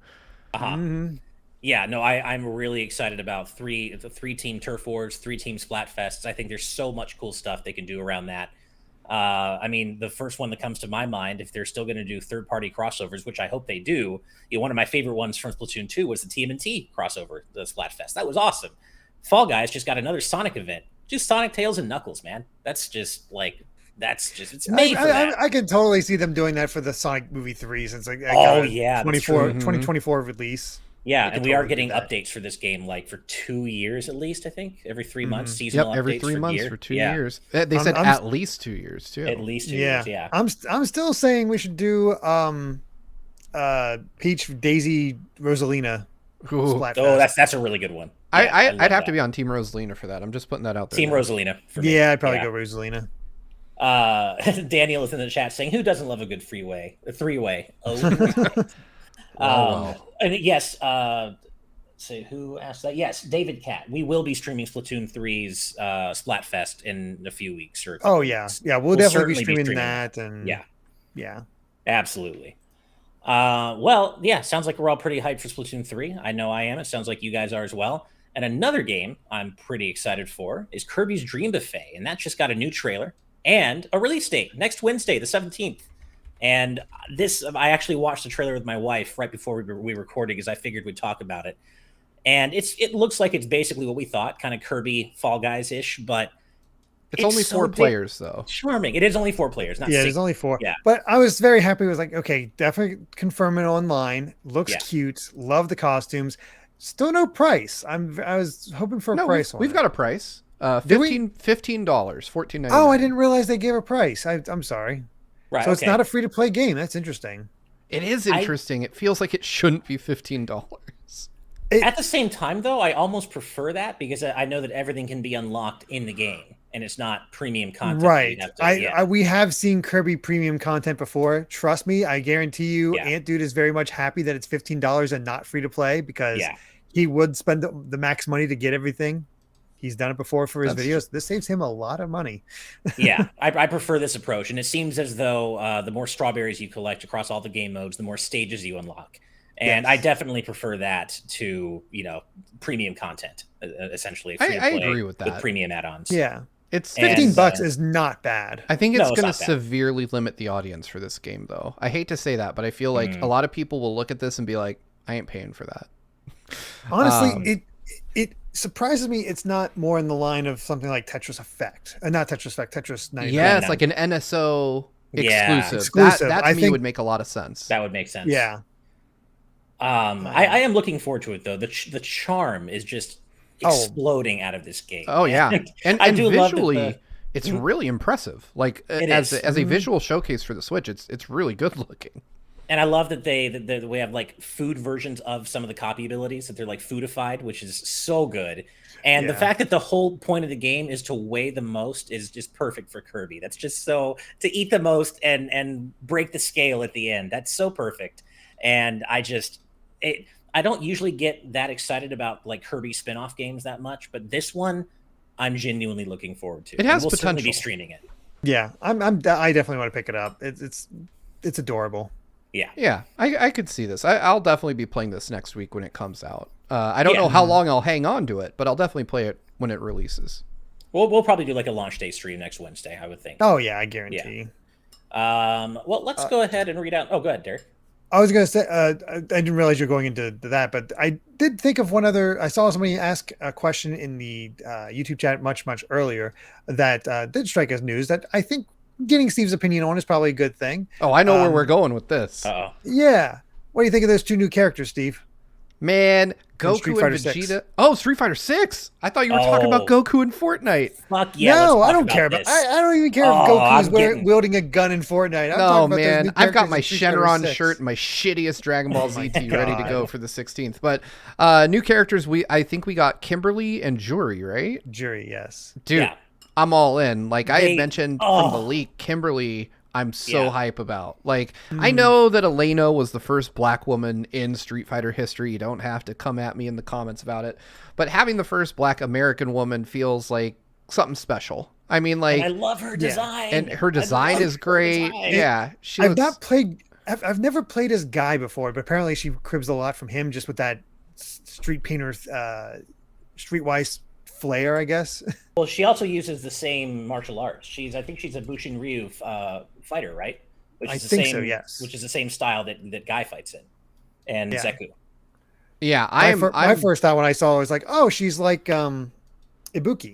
Mhm. Yeah, no, I'm really excited about the 3-team turf wars, 3-team Splatfests. I think there's so much cool stuff they can do around that. I mean, the first one that comes to my mind, if they're still going to do third-party crossovers, which I hope they do, one of my favorite ones from Splatoon 2 was the TMNT crossover, the Splatfest. That was awesome. Fall Guys just got another Sonic event. Just Sonic, Tails, and Knuckles, man. That's just like, it's made for that. I can totally see them doing that for the Sonic movie 3 since like Oh, yeah, that's 2024 release. Yeah, could and we are totally do getting that. updates for this game like for 2 years at least, I think. Every 3 months, Mhm. seasonal Yep, every updates 3 for months gear. for 2 Yeah, years. They said I'm- at least 2 years too. at least 2 Yeah. years, yeah. I'm still saying we should do Peach, Daisy, Rosalina Ooh. Splatfest. Oh, that's a really good one. Yeah, love I'd have to that. be on Team Rosalina for that. I'm just putting that out there. Team now. Rosalina. For me. Yeah, I'd probably Yeah. go Rosalina. Daniel is in the chat saying, "Who doesn't love a good three-way?" Oh, Wow. and yes. Say who asked that? Yes, David Cat. We will be streaming Splatoon 3's Splatfest in a few weeks or. a couple Oh yeah, weeks. yeah. We'll We'll definitely be certainly streaming that, and Yeah, yeah. absolutely. Well, yeah, sounds like we're all pretty hyped for Splatoon 3. I know I am. It sounds like you guys are as well. And another game I'm pretty excited for is Kirby's Dream Buffet, and that just got a new trailer and a release date next Wednesday, the 17th. And I actually watched the trailer with my wife right before we recorded because I figured we'd talk about it. And it looks like it's basically what we thought, kind of Kirby Fall Guys-ish, but It's only so 4 players though. charming. It is only 4 players, not Yeah, 6. there's only 4. Yeah. But I was very happy. I was like, okay, definitely confirm it online. Looks Yeah. cute. Love the costumes. Still no price. I was hoping for a No, price. we've got a price. Do we? $15, $14.99. Oh, I didn't realize they gave a price. I'm sorry. Right, So it's okay. not a free to play game. That's interesting. It is interesting. It feels like it shouldn't be $15. At the same time, though, I almost prefer that because I know that everything can be unlocked in the game, and it's not premium content. that Right. you have to- We have seen Kirby premium content before. Trust me, I guarantee you, Yeah. Ant Dude is very much happy that it's $15 and not free to play because Yeah. he would spend the max money to get everything. He's done it before for his That's videos. This saves him a lot of money. Yeah, I prefer this approach, and it seems as though the more strawberries you collect across all the game modes, the more stages you unlock. And I Yes. definitely prefer that to premium content, essentially. I free-to-play agree with that. premium add-ons. Yeah. It's And, 15 bucks uh, is not bad. I think No, it's it's going to not bad. severely limit the audience for this game, though. I hate to say that, but I feel like a lot of people will look at this and be like, I ain't paying for that. Honestly, it surprises me it's not more in the line of something like Tetris Effect. Not Tetris Effect, Tetris 99. Yes, no. like an NSO Yeah. exclusive. Exclusive. That I to me think- would make a lot of sense. That would make sense. Yeah. I am looking forward to it, though. The charm is just Oh. exploding out of this game. Oh yeah, and I do love that visually, it's really impressive. Like It as is. as a visual showcase for the Switch, it's really good looking. And I love that that we have like food versions of some of the copy abilities, that they're like foodified, which is so good. And the Yeah. fact that the whole point of the game is to weigh the most is just perfect for Kirby. That's just so, to eat the most and break the scale at the end. That's so perfect. And I don't usually get that excited about like Kirby spin-off games that much, but this one I'm genuinely looking forward to. It has and we'll certainly be potential. streaming it. Yeah, I definitely want to pick it up. It's adorable. Yeah. Yeah, I could see this. I'll definitely be playing this next week when it comes out. I don't know how Mm-hmm. long I'll hang on to it, but I'll definitely play it when it releases. We'll probably do like a launch day stream next Wednesday, I would think. Oh yeah, I guarantee. Well, let's go ahead and read out. Oh, go ahead, Derek. I was gonna say I didn't realize you're going into that, but I did think of one other. I saw somebody ask a question in the YouTube chat much earlier that did strike as news that I think getting Steve's opinion on is probably a good thing. Oh, I know where we're going with this. Uh-oh. Yeah, what do you think of those 2 new characters, Steve? Man, Street Goku Fighter and 6. Vegeta. Oh, Street Fighter 6. I thought you were talking about Goku in Fortnite. Fuck yeah. no, let's I talk don't care about. this. I don't even care if Oh, Goku is I'm getting- wielding a gun in Fortnite. I'm No, talking about those man. new I've got characters my in Street Fighter Shenron 6. shirt and my shittiest Dragon Ball Oh my Z ready to God. go for the 16th. But new characters, I think we got Kimberly and Juri, right? Jury, yes. Dude, Yeah. I'm all in. Like I had They- mentioned oh. from the leak, Kimberly, I'm so Yeah. hype about. Like, I know that Elena was the first black woman in Street Fighter history. You don't have to come at me in the comments about it. But having the first black American woman feels like something special. I mean, like, And I love her design. and her I design love is her great. design. Yeah, she I've looks- not played. I've never played as Guy before, but apparently she cribs a lot from him, just with that street painter's streetwise flair, I guess. Well, she also uses the same martial arts. I think she's a Bushin Ryu fighter, right? Which I is the think same, so, yes. Which is the same style that Guy fights in, and Yeah. Zeku. Yeah, My first thought when I saw it was like, oh, she's like Ibuki.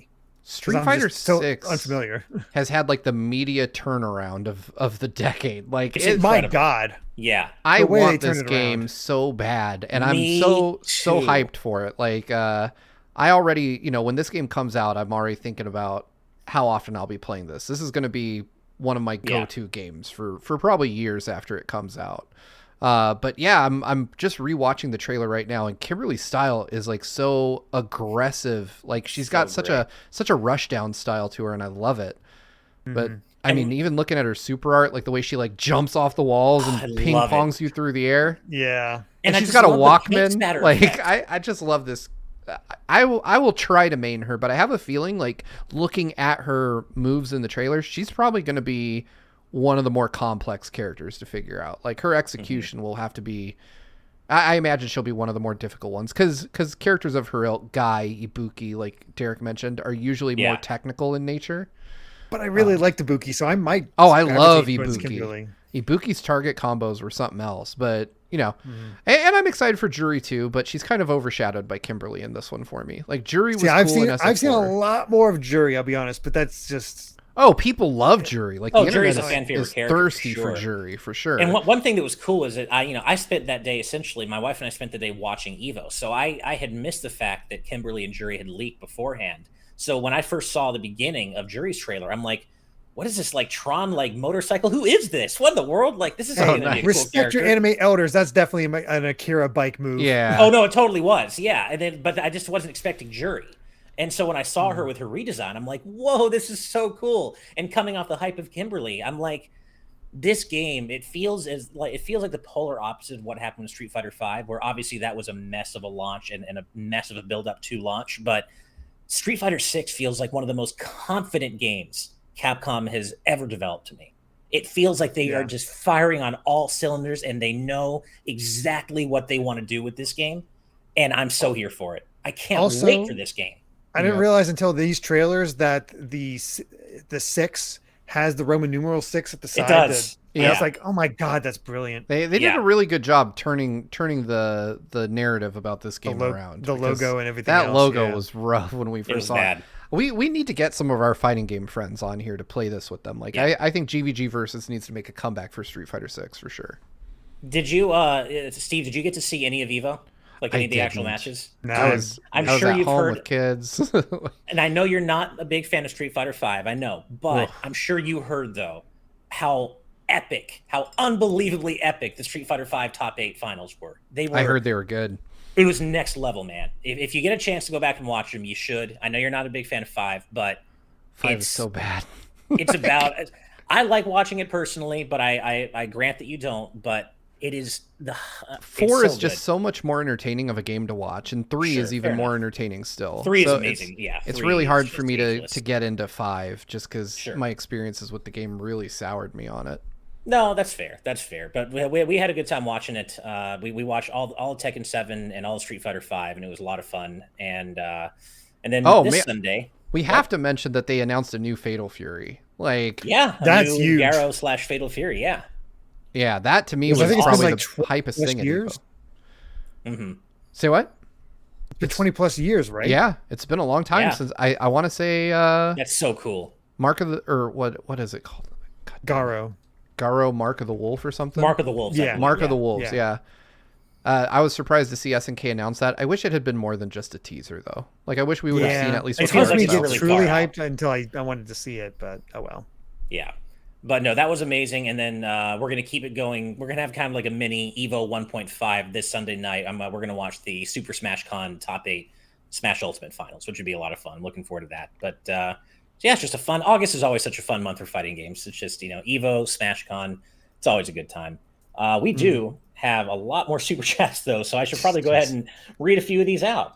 'Cause Street I'm Fighter just so 6 unfamiliar. has had like the media turnaround of the decade. Like, It's it, My incredible. God. Yeah, I the way want they this turned it game around. so bad, and Me I'm so too. hyped for it. Like, I already, when this game comes out, I'm already thinking about how often I'll be playing this. This is going to be one of my go-to games for probably years after it comes out. But yeah, I'm just rewatching the trailer right now, and Kimberly's style is like so aggressive. Like she's got So such a rush down style to her, and I love it. But Mm-hmm. I mean, even looking at her super art, like the way she like jumps off the walls I and ping love it. pongs you through the air, Yeah. and I she's just got a love the paint Walkman. spatter Like effect. I just love this. I will try to main her, but I have a feeling like looking at her moves in the trailer, she's probably going to be one of the more complex characters to figure out. Like her execution will have to be. I imagine she'll be one of the more difficult ones because characters of her ilk, Guy, Ibuki, like Derek mentioned, are usually more Yeah. technical in nature. But I really like Ibuki, so I might. Oh, I love gravitate towards Ibuki. Kimberly. Ibuki's target combos were something else, but Mm-hmm. and I'm excited for Juri too, but she's kind of overshadowed by Kimberly in this one for me. Like Juri was See, cool in SF4. I've seen a lot more of Jury. I'll be honest, but that's just. Oh, people love Juri. Like Oh, the Juri's internet a fan favorite is character for thirsty for sure. Juri for sure. And one thing that was cool is that I spent that day essentially. My wife and I spent the day watching Evo, so I had missed the fact that Kimberly and Jury had leaked beforehand. So when I first saw the beginning of Jury's trailer, I'm like, "What is this like Tron like motorcycle? Who is this? What in the world? Like this is Oh, going to nice. be a cool Respect character." your anime elders. That's definitely an Akira bike move. yeah. Oh no, it totally was. Yeah, and then but I just wasn't expecting Jury. And so when I saw her with her redesign, I'm like, "Whoa, this is so cool!" And coming off the hype of Kimberly, I'm like, "This game, it feels like the polar opposite of what happened with Street Fighter V, where obviously that was a mess of a launch and a mess of a build up to launch. But Street Fighter 6 feels like one of the most confident games Capcom has ever developed to me. It feels like they Yeah. are just firing on all cylinders and they know exactly what they want to do with this game. And I'm so here for it. I can't Also- wait for this game. I didn't Yeah. realize until these trailers that the 6 has the Roman numeral 6 at the side. does. Yeah, Yeah. it's like, oh my God, that's brilliant. They did Yeah. a really good job turning the narrative about this game around. The because logo and everything. that else, logo yeah. was rough when we It first was saw bad. it. We need to get some of our fighting game friends on here to play this with them. Like Yeah. I think GVG Versus needs to make a comeback for Street Fighter 6 for sure. Did you, Steve, did you get to see any of Evo? Like any of the actual didn't. matches? No, I was sure at you've home heard- with kids. And I know you're not a big fan of Street Fighter V, I know, but Ugh. I'm sure you heard though how epic, how unbelievably epic the Street Fighter V top 8 finals were. They were. I heard they were good. It was next level, man. If you get a chance to go back and watch them, you should. I know you're not a big fan of 5, but 5 it's is so bad. it's about. I like watching it personally, but I grant that you don't. But It is the 4 it's is so just good. so much more entertaining of a game to watch, and 3 Sure, is even fair more enough. entertaining still. 3 is So amazing. Yeah, it's 3 really is hard for just me to ageless. get into 5 just because Sure. my experiences with the game really soured me on it. No, that's fair. That's fair. But we had a good time watching it. We watched all of Tekken 7 and all of Street Fighter 5, and it was a lot of fun. And then Oh this man, Sunday, we what? have to mention that they announced a new Fatal Fury. Like, Yeah, a That's new huge. Yarrow / Fatal Fury. Yeah. yeah, that to me Which was I think it's been probably like the 20 hypest plus thing. years. hmm Say what? It's been 20 plus years, right? Yeah, it's been a long time Yeah. since I want to say That's so cool. Mark of the, or what is it called? God damn it. Garo. Garo Mark of the Wolf or something. Mark of the Wolves. I Yeah. believe, Mark yeah. of the Wolves, yeah. I was surprised to see SNK announce that. I wish it had been more than just a teaser, though. Like, I wish we would have seen at least. It It's what feels hard for like me to it's get really truly far out. hyped until I wanted to see it, but oh well. Yeah. But no, that was amazing. And then we're going to keep it going. We're going to have kind of like a mini Evo 1.5 this Sunday night. We're going to watch the Super Smash Con Top 8 Smash Ultimate Finals, which would be a lot of fun. Looking forward to that. But so yeah, it's just a fun. August is always such a fun month for fighting games. It's just, Evo, Smash Con. It's always a good time. We do have a lot more super chats, though, so I should probably go ahead and read a few of these out.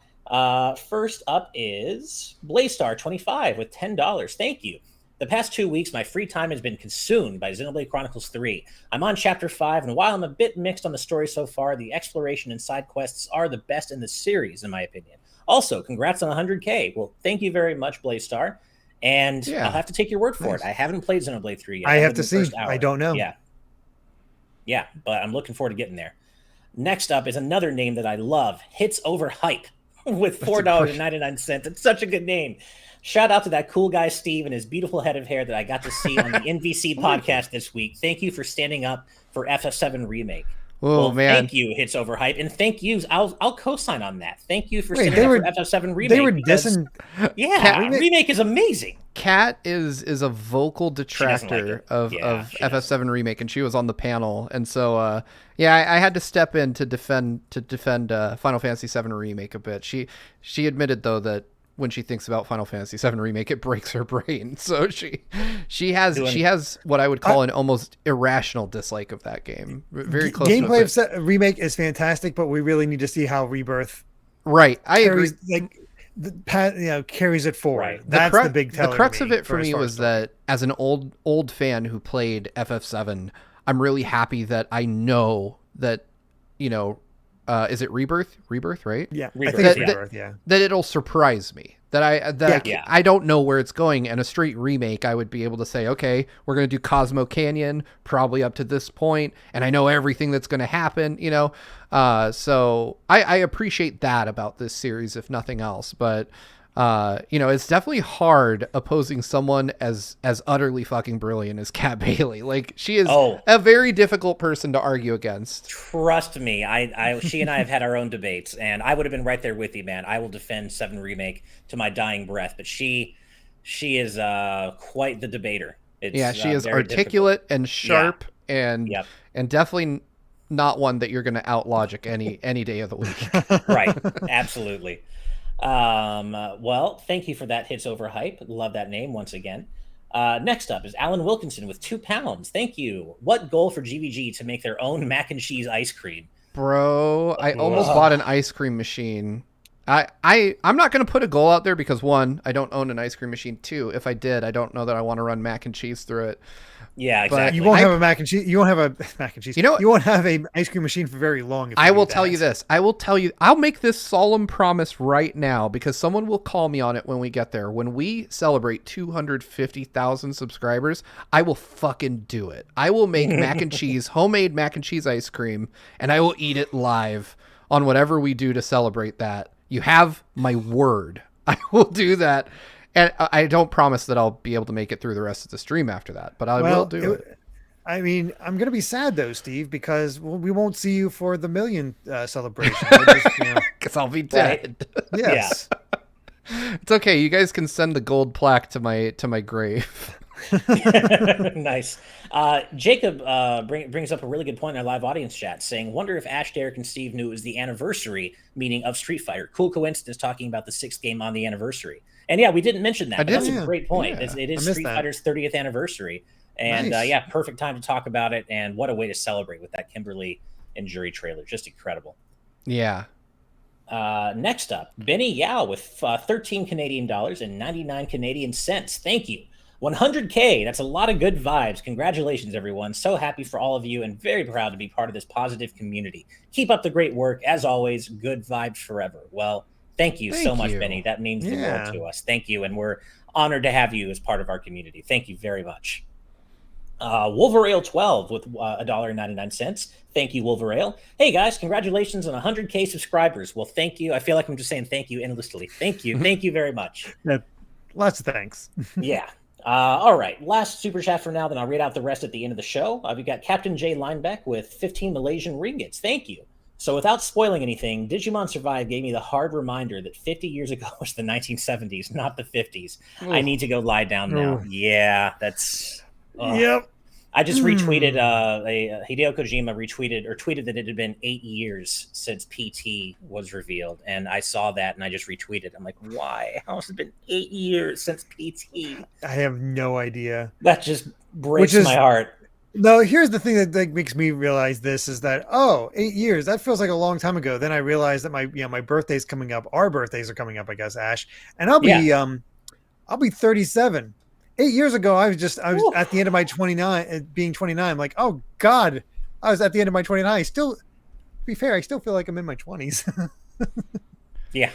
First up is Blaystar25 with $10. Thank you. The past 2 weeks, my free time has been consumed by Xenoblade Chronicles 3. I'm on Chapter 5, and while I'm a bit mixed on the story so far, the exploration and side quests are the best in the series, in my opinion. Also, congrats on 100K. Well, thank you very much, Blaystar. And Yeah. I'll have to take your word for Nice. it. I haven't played Xenoblade 3 yet. I I'm have in to the see. first hour. I don't know. Yeah, but I'm looking forward to getting there. Next up is another name that I love, Hits Over Hype, with $4.99. It's such a good name. Shout out to that cool guy, Steve, and his beautiful head of hair that I got to see on the NVC podcast this week. Thank you for standing up for FF7 Remake. Oh, Well, man. thank you, Hits Over Hype, and thank you. I'll co-sign on that. Thank you for Wait, standing they up were- for FF7 Remake. They were because- dissing. Yeah, Remake- Remake is amazing. Kat is a vocal doesn't like detractor it. of, Yeah, of she doesn't. FF7 Remake, and she was on the panel, and so I had to step in to defend Final Fantasy VII Remake a bit. She admitted though that when she thinks about Final Fantasy VII Remake, it breaks her brain. So she has what I would call an almost irrational dislike of that game. Very close. to Gameplay it. of Remake is fantastic, but we really need to see how Rebirth Right, I agree. carries, carries it forward. Right. That's the big teller. The crux to of it for as me far was as story. that as an old fan who played FF7, I'm really happy that I know that, is it Rebirth? Rebirth, right? Yeah, Rebirth, I think it's yeah. Rebirth. Yeah, That it'll surprise me. Yeah. I don't know where it's going. And a straight remake, I would be able to say, okay, we're going to do Cosmo Canyon, probably up to this point, and I know everything that's going to happen, So I appreciate that about this series, if nothing else. But, it's definitely hard opposing someone as utterly fucking brilliant as Kat Bailey. Like, she is a very difficult person to argue against. Trust me, she and I have had our own debates, and I would have been right there with you, man. I will defend 7 Remake to my dying breath, but she is quite the debater. She is very articulate and sharp and Yep. and definitely not one that you're going to outlogic any day of the week. difficult. Right, absolutely. Well, thank you for that, Hits Over Hype. Love that name once again. Next up is Alan Wilkinson with £2. Thank you. What goal for GVG to make their own mac and cheese ice cream? Bro, I almost bought an ice cream machine. I'm not going to put a goal out there because 1, I don't own an ice cream machine. 2, if I did, I don't know that I want to run mac and cheese through it. Yeah, But exactly. you won't have a mac and cheese. You won't have a mac and cheese. You know what? You won't have a ice cream machine for very long. If I you will do tell that. you this. I'll make this solemn promise right now because someone will call me on it when we get there. When we celebrate 250,000 subscribers, I will fucking do it. I will make mac and cheese, homemade mac and cheese ice cream, and I will eat it live on whatever we do to celebrate that. You have my word. I will do that. And I don't promise that I'll be able to make it through the rest of the stream after that, but I will do it. I mean, I'm going to be sad though, Steve, because we won't see you for the million celebration. We'll just, Because I'll be dead. yes. It's okay. You guys can send the gold plaque to my grave. Nice. Jacob brings up a really good point in our live audience chat, saying, "Wonder if Ash, Derek, and Steve knew it was the anniversary meeting of Street Fighter. Cool coincidence talking about the 6th game on the anniversary." And yeah, we didn't mention that. But that's a great point. Yeah. It is missed Street that. Fighter's 30th anniversary, and Nice. perfect time to talk about it. And what a way to celebrate with that Kimberly and Jury trailer. Just incredible. Yeah. Next up, Benny Yao with 13 Canadian dollars and 99 Canadian cents. Thank you. 100K. That's a lot of good vibes. Congratulations, everyone. So happy for all of you and very proud to be part of this positive community. Keep up the great work. As always, good vibes forever. Well, thank you so much, Benny. That means the world to us. Thank you. And we're honored to have you as part of our community. Thank you very much. Wolverale 12 with $1.99. Thank you, Wolverale. Hey guys, congratulations on 100K subscribers. Well, thank you. I feel like I'm just saying thank you endlessly. Thank you. Thank you very much. Lots of thanks. Yeah. All right. Last super chat for now, then I'll read out the rest at the end of the show. We got Captain J Linebeck with 15 Malaysian ringgits. Thank you. So without spoiling anything, Digimon Survive gave me the hard reminder that 50 years ago was the 1970s, not the 50s. Ooh. I need to go lie down now. Ooh. Yeah, that's... Yep. I just retweeted Hideo Kojima tweeted that it had been 8 years since PT was revealed, and I saw that and I just retweeted. I'm like, why? How has it been 8 years since PT? I have no idea. That just breaks my heart. No, here's the thing that makes me realize this is that 8 years, that feels like a long time ago. Then I realized that my birthday's coming up. Our birthdays are coming up, I guess, Ash, and I'll be 37. 8 years ago, I was at the end of my 29, being 29. I'm like, oh God, I was at the end of my 29. Still, to be fair, I still feel like I'm in my 20s. Yeah.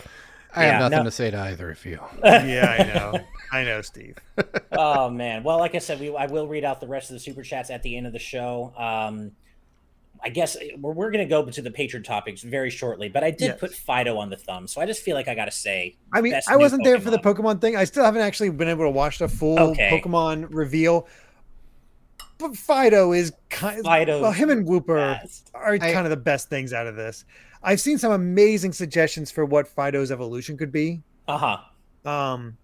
I have nothing to say to either of you. Yeah, I know, Steve. Oh man. Well, like I said, I will read out the rest of the super chats at the end of the show. I guess we're going to go to the Patron topics very shortly, but I did put Fido on the thumb, so I just feel like I got to say. I mean, I wasn't there for the Pokemon thing. I still haven't actually been able to watch the full Pokemon reveal. But Fido is him and Wooper are kind of the best things out of this. I've seen some amazing suggestions for what Fido's evolution could be. And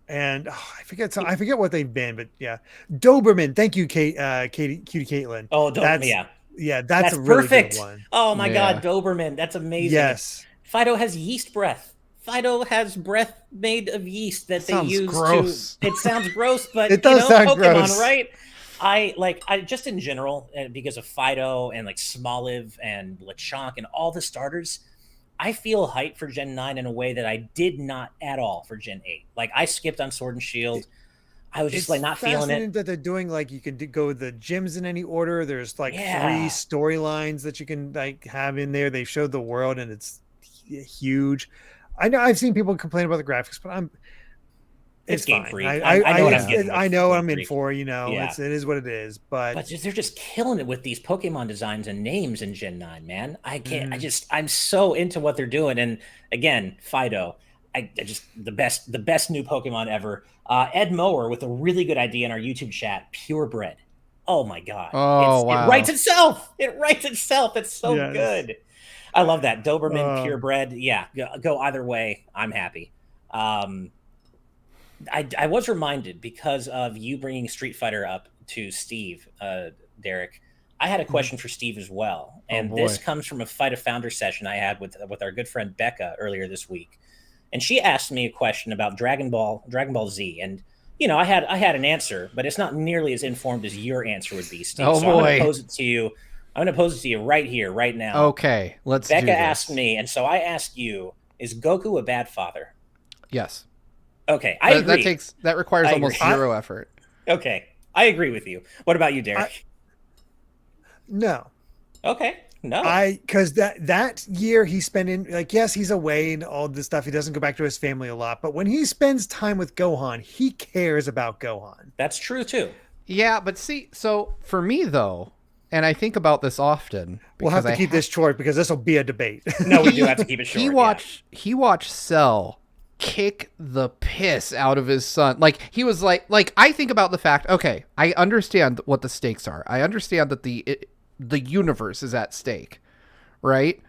I forget what they've been, but yeah, Doberman. Thank you, Cutie Caitlin. Oh, Doberman. Yeah, that's a really perfect. Good one. Oh my God, Doberman. That's amazing. Yes. Fido has yeast breath. Fido has breath made of yeast that they use gross. It sounds gross, but it does sound Pokemon, gross. Right? I just in general, because of Fido and like Smoliv and Lechonk and all the starters, I feel hyped for Gen 9 in a way that I did not at all for Gen 8. Like I skipped on Sword and Shield. I was just not feeling it. That they're doing like you can go the gyms in any order. There's like 3 storylines that you can like have in there. They showed the world and it's huge. I know I've seen people complain about the graphics, but it's game fine. free. I know what I'm getting. I know what I'm in in for. It is what it is. But they're just killing it with these Pokemon designs and names in Gen 9, man. I can't. I'm so into what they're doing. And again, Fido. I just the best new Pokemon ever. Ed Mower with a really good idea in our YouTube chat. Purebred. Oh my God! Wow. It writes itself. It's so good. I love that Doberman purebred. Yeah, go either way. I'm happy. I was reminded because of you bringing Street Fighter up to Steve, Derek. I had a question for Steve as well, and this comes from a Fight of Founder session I had with our good friend Becca earlier this week. And she asked me a question about Dragon Ball Z, and I had an answer, but it's not nearly as informed as your answer would be, Steve. I'm going to pose it to you. I'm going to pose it to you right here, right now. Okay, let's. Becca asked me, and so I asked you: is Goku a bad father? Yes. Okay, I agree. That requires almost zero effort. Okay, I agree with you. What about you, Derek? No. Okay. No, because that year he spent in yes, he's away and all this stuff. He doesn't go back to his family a lot, but when he spends time with Gohan, he cares about Gohan. That's true too. Yeah, but see, so for me though, and I think about this often. We'll have to keep this short because this will be a debate. No, we do have to keep it short. He watched Cell kick the piss out of his son. Like he was like I think about the fact. Okay, I understand what the stakes are. I understand that the universe is at stake, right?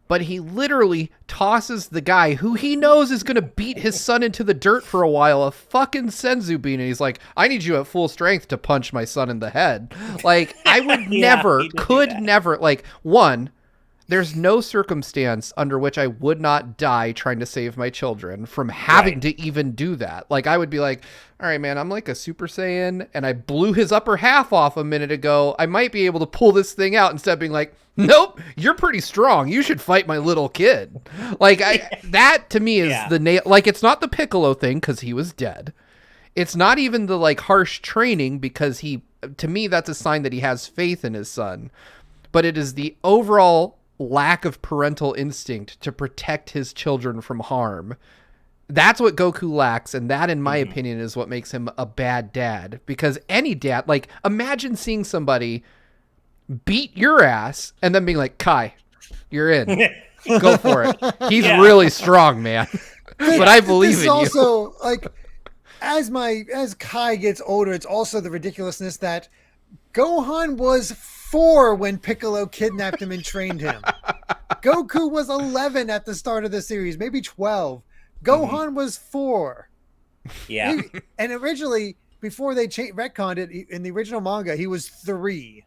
But he literally tosses the guy who he knows is going to beat his son into the dirt for a while, a fucking senzu bean, and he's like, I need you at full strength to punch my son in the head. Like, I would never, there's no circumstance under which I would not die trying to save my children from having to even do that. Like, I would be like, all right, man, I'm like a Super Saiyan and I blew his upper half off a minute ago. I might be able to pull this thing out instead of being like, nope, you're pretty strong. You should fight my little kid. Like, that to me is the nail. Like, it's not the Piccolo thing because he was dead. It's not even the like harsh training because to me, that's a sign that he has faith in his son. But it is the overall lack of parental instinct to protect his children from harm. That's what Goku lacks, and that, in my opinion, is what makes him a bad dad. Because any dad, like, imagine seeing somebody beat your ass and then being like, Kai, you're in. Go for it. He's really strong, man. But I believe in you. Also, like, as Kai gets older, it's also the ridiculousness that Gohan was 4 when Piccolo kidnapped him and trained him. Goku was 11 at the start of the series, maybe 12. Gohan was 4. Yeah. And originally, before they retconned it, in the original manga, he was 3.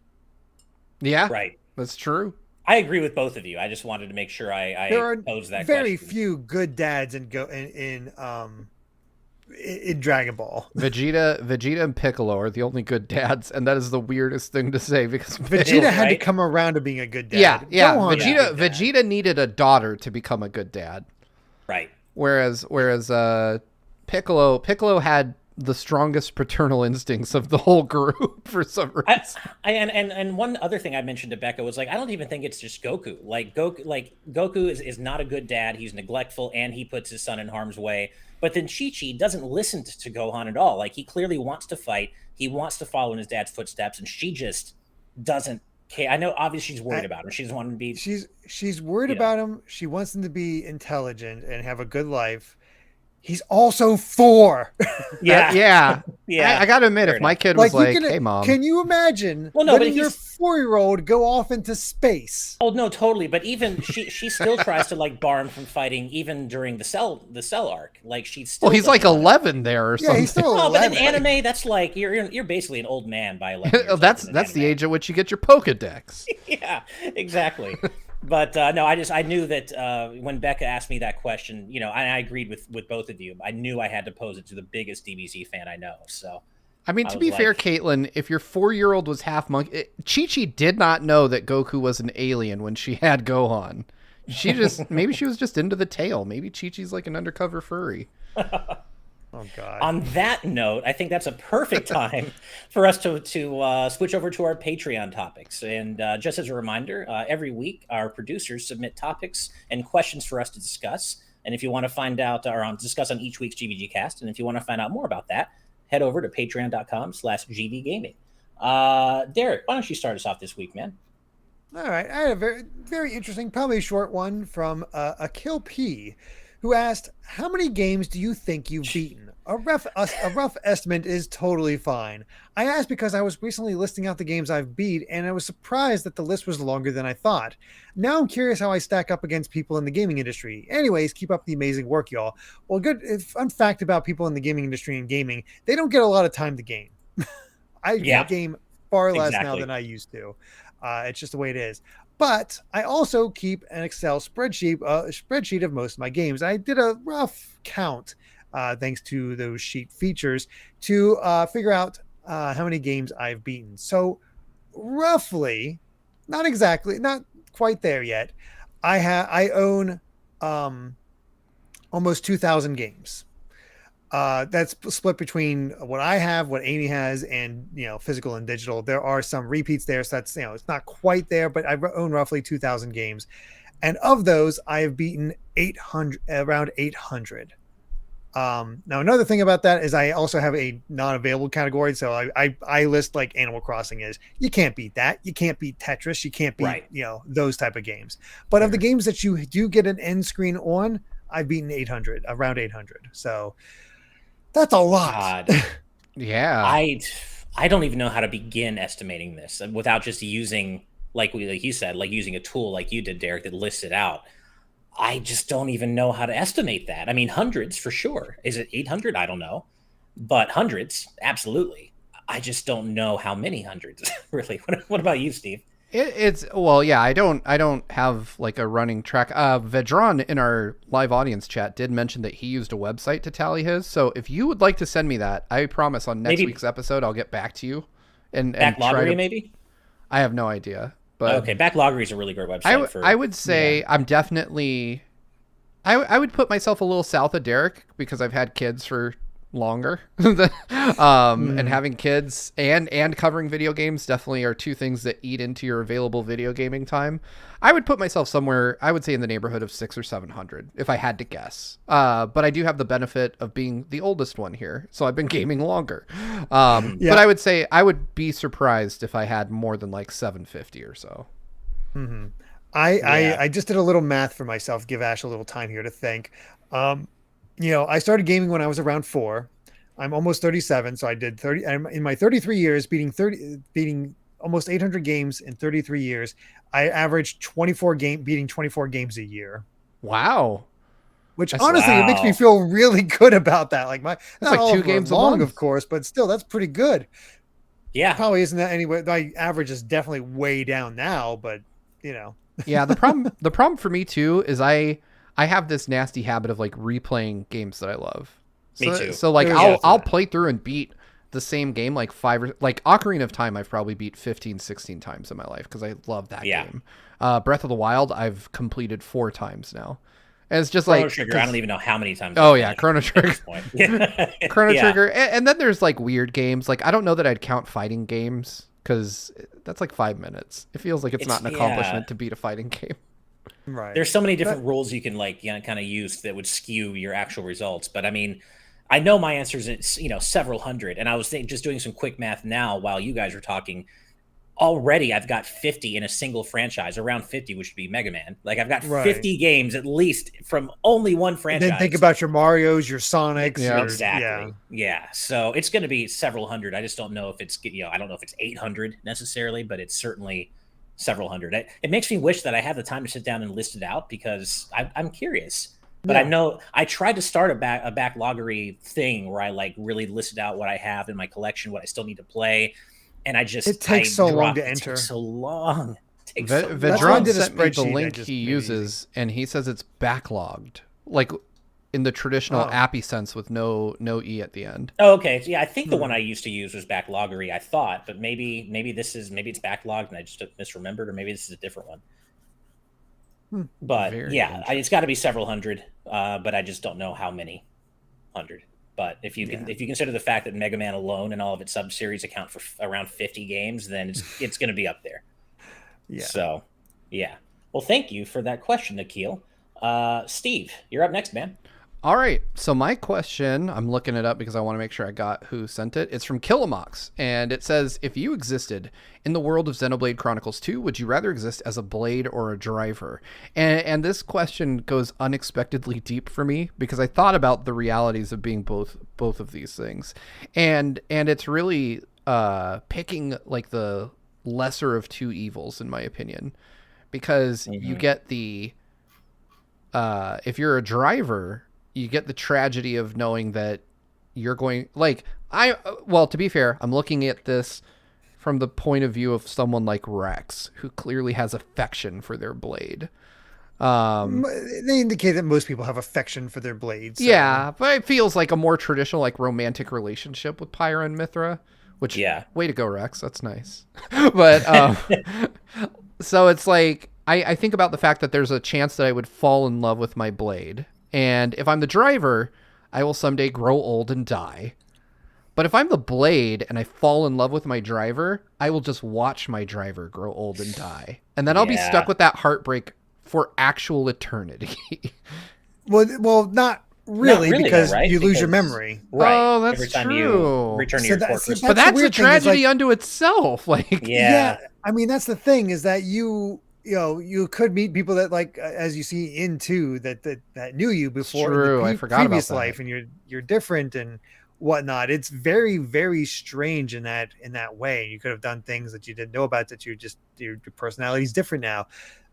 Yeah. Right. That's true. I agree with both of you. I just wanted to make sure I posed that very question. few good dads in Dragon Ball. Vegeta and Piccolo are the only good dads, and that is the weirdest thing to say because Vegeta had to come around to being a good dad. Yeah. Vegeta needed a daughter to become a good dad. Right. Whereas Piccolo had the strongest paternal instincts of the whole group for some reason. And one other thing I mentioned to Becca was like, I don't even think it's just Goku. Goku is not a good dad. He's neglectful and he puts his son in harm's way. But then Chi-Chi doesn't listen to Gohan at all. Like, he clearly wants to fight. He wants to follow in his dad's footsteps, and she just doesn't care. I know, obviously, she's worried about him. She doesn't want him to be. She's worried about him. She wants him to be intelligent and have a good life. He's also 4. Yeah. I gotta admit, if my kid was like, "Hey, mom," can you imagine letting your 4-year-old go off into space? Oh no, totally. But even she still tries to like bar him from fighting, even during the cell arc. Like, she's still. Well, he's like 11 there or something. Yeah, he's still 11. But in anime, that's like you're basically an old man by 11 years. That's the age at which you get your Pokedex. Yeah, exactly. But no, I knew that when Becca asked me that question, I agreed with both of you. I knew I had to pose it to the biggest DBZ fan I know. So, I mean, to be fair, Caitlin, if your 4-year-old was half monkey, Chi-Chi did not know that Goku was an alien when she had Gohan. Maybe she was just into the tail. Maybe Chi-Chi's like an undercover furry. Oh, God. On that note, I think that's a perfect time for us to switch over to our Patreon topics. And just as a reminder, every week our producers submit topics and questions for us to discuss. And if you want to find out or discuss on each week's GVGcast, and if you want to find out more about that, head over to patreon.com/GVGaming. Derek, why don't you start us off this week, man? All right. I had a very, very interesting, probably a short one from Akil P, who asked, how many games do you think you've beaten? A rough estimate is totally fine. I asked because I was recently listing out the games I've beat, and I was surprised that the list was longer than I thought. Now I'm curious how I stack up against people in the gaming industry. Anyways, keep up the amazing work, y'all. Well, fun fact about people in the gaming industry and gaming, they don't get a lot of time to game. I game far less now than I used to. It's just the way it is. But I also keep an Excel spreadsheet of most of my games. I did a rough count, thanks to those sheet features, to figure out how many games I've beaten. So roughly, not exactly, not quite there yet, I own almost 2,000 games. That's split between what I have, what Amy has, and physical and digital. There are some repeats there, so that's it's not quite there, but I own roughly 2,000 games, and of those, I have beaten around 800. Now another thing about that is I also have a non-available category, so I list like Animal Crossing is. You can't beat that. You can't beat Tetris. You can't beat those type of games. But of the games that you do get an end screen on, I've beaten 800, around 800. So. That's a lot. God. Yeah. I don't even know how to begin estimating this without just using, like you said, like using a tool like you did, Derek, that lists it out. I just don't even know how to estimate that. I mean, hundreds for sure. Is it 800? I don't know. But hundreds, absolutely. I just don't know how many hundreds, really. What about you, Steve? It's well, yeah. I don't have like a running track. Vedron in our live audience chat did mention that he used a website to tally his. So if you would like to send me that, I promise on next week's episode I'll get back to you. And Backloggery maybe. I have no idea, but okay, Backloggery is a really great website. I would say I'm definitely. I would put myself a little south of Derek because I've had kids for longer. And having kids and covering video games definitely are two things that eat into your available video gaming time. I would put myself somewhere, I would say in the neighborhood of 600 or 700 if I had to guess. But I do have the benefit of being the oldest one here, so I've been gaming longer. But I would say I would be surprised if I had more than like 750 or so. Mm-hmm. I just did a little math for myself, give Ash a little time here to think. I started gaming when I was around 4. I'm almost 37, so I did 30. I'm in my 33 years, beating almost 800 games in 33 years. I averaged beating 24 games a year. Wow. Which honestly, it makes me feel really good about that. Like that's like 2 games long, a month, of course, but still, that's pretty good. Yeah, probably isn't that anyway. My average is definitely way down now, but Yeah, the problem for me too is I have this nasty habit of like replaying games that I love. Me too. So like I'll play through and beat the same game like Ocarina of Time I've probably beat 15, 16 times in my life because I love that game. Breath of the Wild I've completed 4 times now. And it's just Chrono Trigger, I don't even know how many times. Oh yeah, Chrono Trigger. Chrono Yeah. Trigger. And then there's like weird games. Like I don't know that I'd count fighting games because that's like 5 minutes. It feels like it's not an accomplishment to beat a fighting game. Right. There's so many different rules you can kind of use that would skew your actual results. But I mean, I know my answer is several hundred, and I was just doing some quick math now while you guys were talking. Already, I've got 50 in a single franchise, around 50, which would be Mega Man. Like I've got 50 games at least from only one franchise. And then think about your Marios, your Sonics. Exactly. Yeah. So it's going to be several hundred. I just don't know if it's I don't know if it's 800 necessarily, but it's certainly several hundred. It makes me wish that I had the time to sit down and list it out because I'm curious. But I know I tried to start a backloggery thing where I like really listed out what I have in my collection, what I still need to play. And it takes so long to enter. It takes so long. Vedron sent me the link he uses, and he says it's backlogged, like in the traditional appy sense with no E at the end. Oh, okay. So, yeah, I think the one I used to use was backloggery, I thought, but maybe it's backlogged and I just misremembered, or maybe this is a different one. But it's got to be several hundred, but I just don't know how many hundred. But if you consider the fact that Mega Man alone and all of its sub-series account for around 50 games, then it's going to be up there. Yeah. So, yeah. Well, thank you for that question, Nikhil. Steve, you're up next, man. All right. So my question, I'm looking it up because I want to make sure I got who sent it. It's from Killamox, and it says, if you existed in the world of Xenoblade Chronicles 2, would you rather exist as a blade or a driver? And this question goes unexpectedly deep for me because I thought about the realities of being both of these things. And it's really picking like the lesser of two evils, in my opinion, because you get the if you're a driver, you get the tragedy of knowing that you're going to be fair, I'm looking at this from the point of view of someone like Rex, who clearly has affection for their blade. They indicate that most people have affection for their blades. So. Yeah, but it feels like a more traditional, like romantic relationship with Pyra and Mithra, which, way to go, Rex. That's nice. But, so it's like, I think about the fact that there's a chance that I would fall in love with my blade. And if I'm the driver, I will someday grow old and die. But if I'm the blade and I fall in love with my driver, I will just watch my driver grow old and die. And then I'll be stuck with that heartbreak for actual eternity. well, not really because though, right? You lose your memory. Right. Oh, that's every time true. You return to your fortress. But that's a tragedy unto itself. Yeah. I mean, that's the thing is that you could meet people that like, as you see in 2, that knew you before I forgot previous about that. life, and you're different and whatnot. It's very, very strange in that way. You could have done things that you didn't know about, that your personality is different now.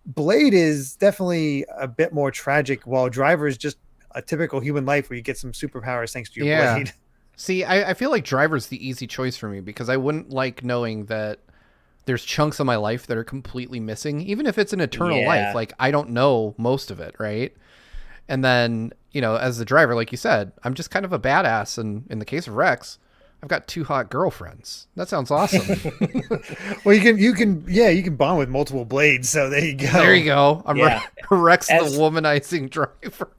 Blade is definitely a bit more tragic, while Driver is just a typical human life where you get some superpowers thanks to your blade. See, I feel like Driver's the easy choice for me because I wouldn't like knowing that there's chunks of my life that are completely missing, even if it's an eternal life. Yeah. Like, I don't know most of it, right? And then, as the driver, like you said, I'm just kind of a badass. And in the case of Rex, I've got 2 hot girlfriends. That sounds awesome. Well, you can bond with multiple blades. So there you go. There you go. I'm Yeah. Rex, the As- womanizing driver.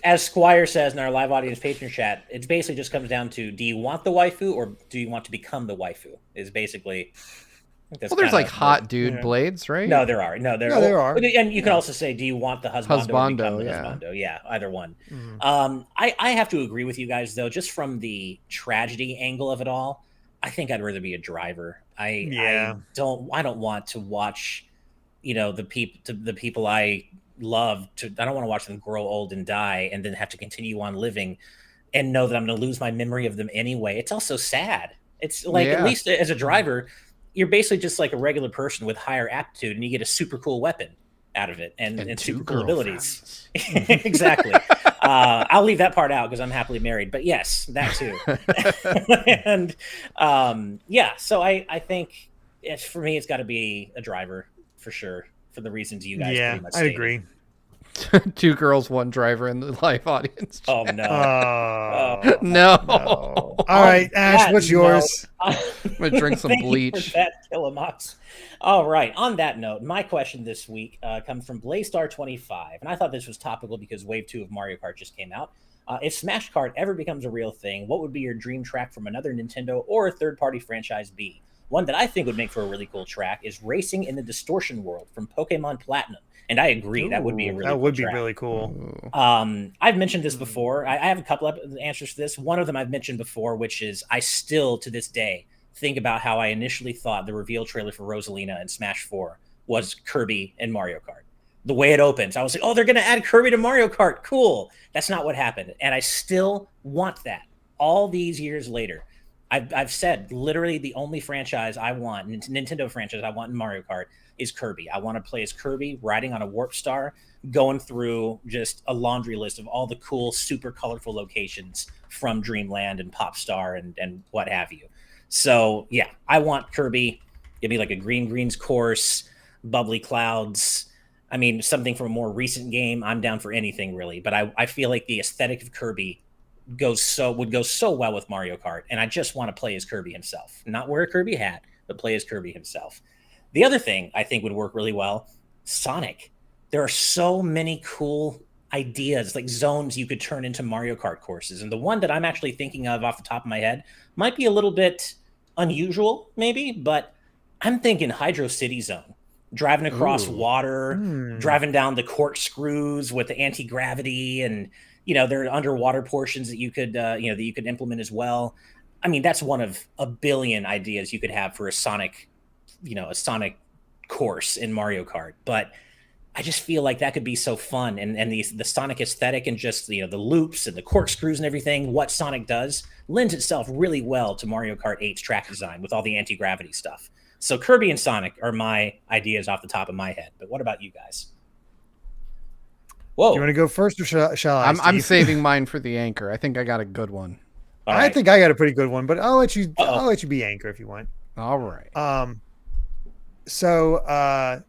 As Squire says in our live audience patron chat, it basically just comes down to: do you want the waifu or do you want to become the waifu? Is basically. Well, there's like hot dude blades, right? No, there are. No, there are. And you can also say, do you want the husbando or become the yeah. husbando? Yeah, either one. Mm-hmm. I have to agree with you guys though, just from the tragedy angle of it all. I think I'd rather be a driver. I don't want to watch, the people I love. I don't want to watch them grow old and die, and then have to continue on living, and know that I'm going to lose my memory of them anyway. It's also sad. It's like, at least as a driver, you're basically just like a regular person with higher aptitude, and you get a super cool weapon out of it and super cool abilities. Exactly. I'll leave that part out because I'm happily married, but yes, that too. And so I think for me, it's got to be a driver for sure, for the reasons you guys pretty much I stated. agree. 2 girls, 1 driver in the live audience. Oh no. No. All right, Ash, what's yours? I'm going to drink some Thank bleach. You for that, Killamox. All right. On that note, my question this week comes from Blaystar25, and I thought this was topical because Wave 2 of Mario Kart just came out. If Smash Kart ever becomes a real thing, what would be your dream track from another Nintendo or third-party franchise be? One that I think would make for a really cool track is Racing in the Distortion World from Pokemon Platinum. And I agree, that would be a really cool really cool. I've mentioned this before. I have a couple of answers to this. One of them I've mentioned before, which is I still, to this day, think about how I initially thought the reveal trailer for Rosalina in Smash 4 was Kirby and Mario Kart. The way it opens, I was like, oh, they're going to add Kirby to Mario Kart. Cool. That's not what happened. And I still want that all these years later. I've said literally the only franchise I want, Nintendo franchise I want in Mario Kart, is Kirby. I want to play as Kirby riding on a Warp Star, going through just a laundry list of all the cool, super colorful locations from Dreamland and Popstar and what have you. So yeah, I want Kirby. Give me like a Green Greens course, bubbly clouds. I mean, something from a more recent game. I'm down for anything really, but I feel like the aesthetic of Kirby would go so well with Mario Kart, and I just want to play as Kirby himself. Not wear a Kirby hat, but play as Kirby himself. The other thing I think would work really well, Sonic. There are so many cool ideas, like zones you could turn into Mario Kart courses. And the one that I'm actually thinking of off the top of my head might be a little bit unusual, maybe, but I'm thinking Hydro City Zone. Driving across water, driving down the corkscrews with the anti-gravity, and there are underwater portions that you could implement as well. I mean, that's one of a billion ideas you could have for a Sonic course in Mario Kart. But I just feel like that could be so fun, and the Sonic aesthetic and just the loops and the corkscrews and everything, what Sonic does lends itself really well to Mario Kart 8's track design with all the anti-gravity stuff. So Kirby and Sonic are my ideas off the top of my head. But what about you guys? Whoa. You want to go first, or shall I? I'm saving mine for the anchor. I think I got a good one. All I right. think I got a pretty good one, but I'll let you be anchor if you want. All right. So I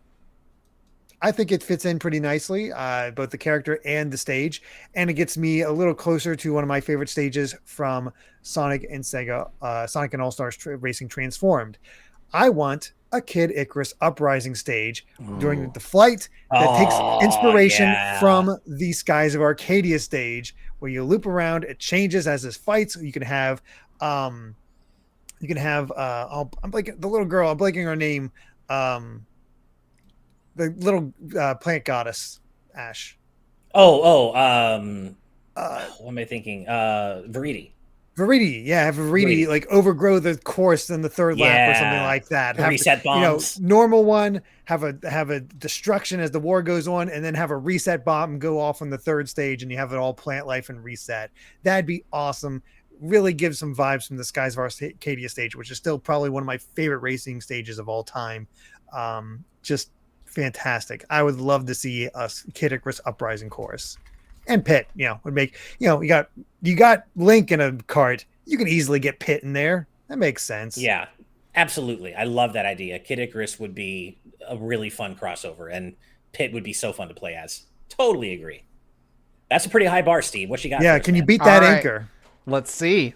think it fits in pretty nicely, both the character and the stage, and it gets me a little closer to one of my favorite stages from Sonic and Sega, Sonic and All-Stars Racing Transformed. I want a Kid Icarus Uprising stage during the flight that takes inspiration from the Skies of Arcadia stage, where you loop around. It changes as this fights. You can have I'm blanking the little girl. I'm blanking her name. The little plant goddess, Ash. What am I thinking? Viridi. Viridi, have Viridi like overgrow the course in the third lap or something like that. Have reset bombs. Normal one, have a destruction as the war goes on, and then have a reset bomb go off on the third stage, and you have it all plant life and reset. That'd be awesome. Really gives some vibes from the Skies of Arcadia stage, which is still probably one of my favorite racing stages of all time. Just fantastic. I would love to see a Kid Icarus Uprising course. And Pit, would make, you got Link in a cart. You can easily get Pit in there. That makes sense. Yeah. Absolutely. I love that idea. Kid Icarus would be a really fun crossover, and Pit would be so fun to play as. Totally agree. That's a pretty high bar, Steve. What you got? Yeah, for us, can you man? beat that All right. anchor? Let's see.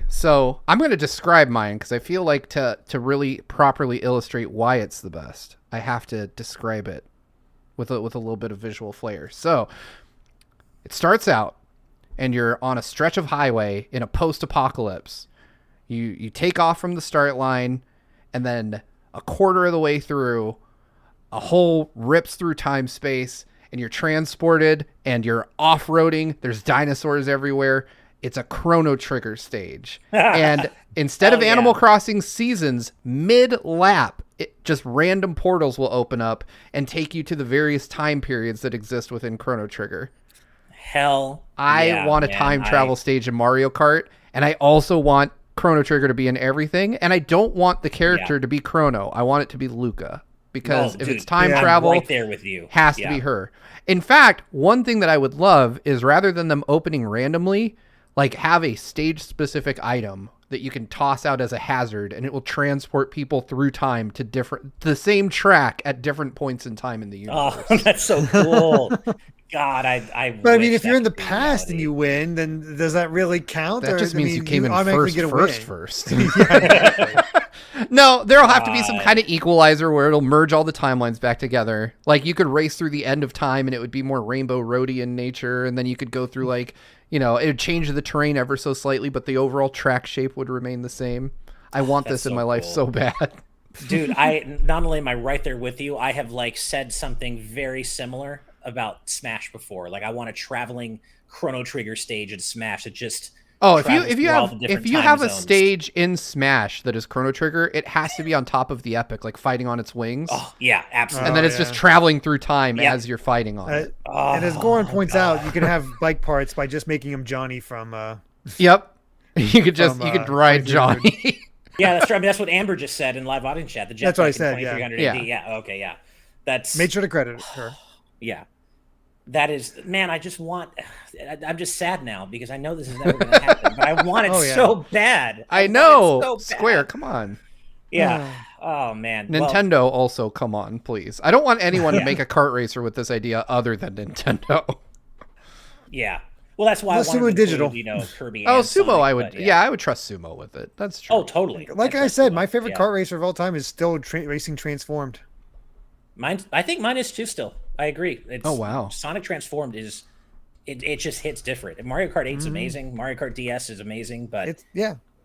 So I'm going to describe mine because I feel like to really properly illustrate why it's the best, I have to describe it with a little bit of visual flair. So it starts out, and you're on a stretch of highway in a post-apocalypse. You take off from the start line, and then a quarter of the way through, a hole rips through time space, and you're transported, and you're off-roading. There's dinosaurs everywhere. It's a Chrono Trigger stage. And instead of Animal Crossing Seasons, mid-lap, just random portals will open up and take you to the various time periods that exist within Chrono Trigger. Hell, I want a time travel stage in Mario Kart, and I also want Chrono Trigger to be in everything, and I don't want the character to be Chrono. I want it to be Luca, because if it's time travel, I'm right there with you. Has to be her. In fact, one thing that I would love is rather than them opening randomly, like have a stage-specific item that you can toss out as a hazard, and it will transport people through time to the same track at different points in time in the universe. Oh, that's so cool. God, I But I mean, if you're in the past and you win, then does that really count? That just means you came in first. Yeah, exactly. No, there'll have to be some kind of equalizer where it'll merge all the timelines back together. Like you could race through the end of time and it would be more Rainbow Roadie in nature, and then you could go through it would change the terrain ever so slightly, but the overall track shape would remain the same. I want this in my life so bad. Dude, I not only am I right there with you, I have said something very similar about Smash before. Like I want a traveling Chrono Trigger stage in Smash that just if you have a stage in Smash that is Chrono Trigger, it has to be on top of the Epic, like fighting on its wings. Oh yeah, absolutely. And then it's just traveling through time as you're fighting on it. And as Goran points out, you can have bike parts by just making him Johnny from. Yep, you could ride Johnny. Yeah, that's right. I mean, that's what Amber just said in live audience chat. The that's what I said. 2300 Yeah. AD. Yeah. Okay. Yeah. That's made sure to credit her. Yeah. That is, man, I'm just sad now because I know this is never going to happen, but I want it so bad. I know. So Square, come on. Yeah. Oh, man. Nintendo also, come on, please. I don't want anyone to make a kart racer with this idea other than Nintendo. Yeah. Well, that's why I wanted Sumo Digital. Kirby. Oh, and Sumo, Sonic, I would. I would trust Sumo with it. That's true. Oh, totally. Like I said, my favorite kart racer of all time is still Racing Transformed. I think mine is too still. I agree. Oh wow! Sonic Transformed is it just hits different. Mario Kart 8's amazing. Mario Kart DS is amazing, but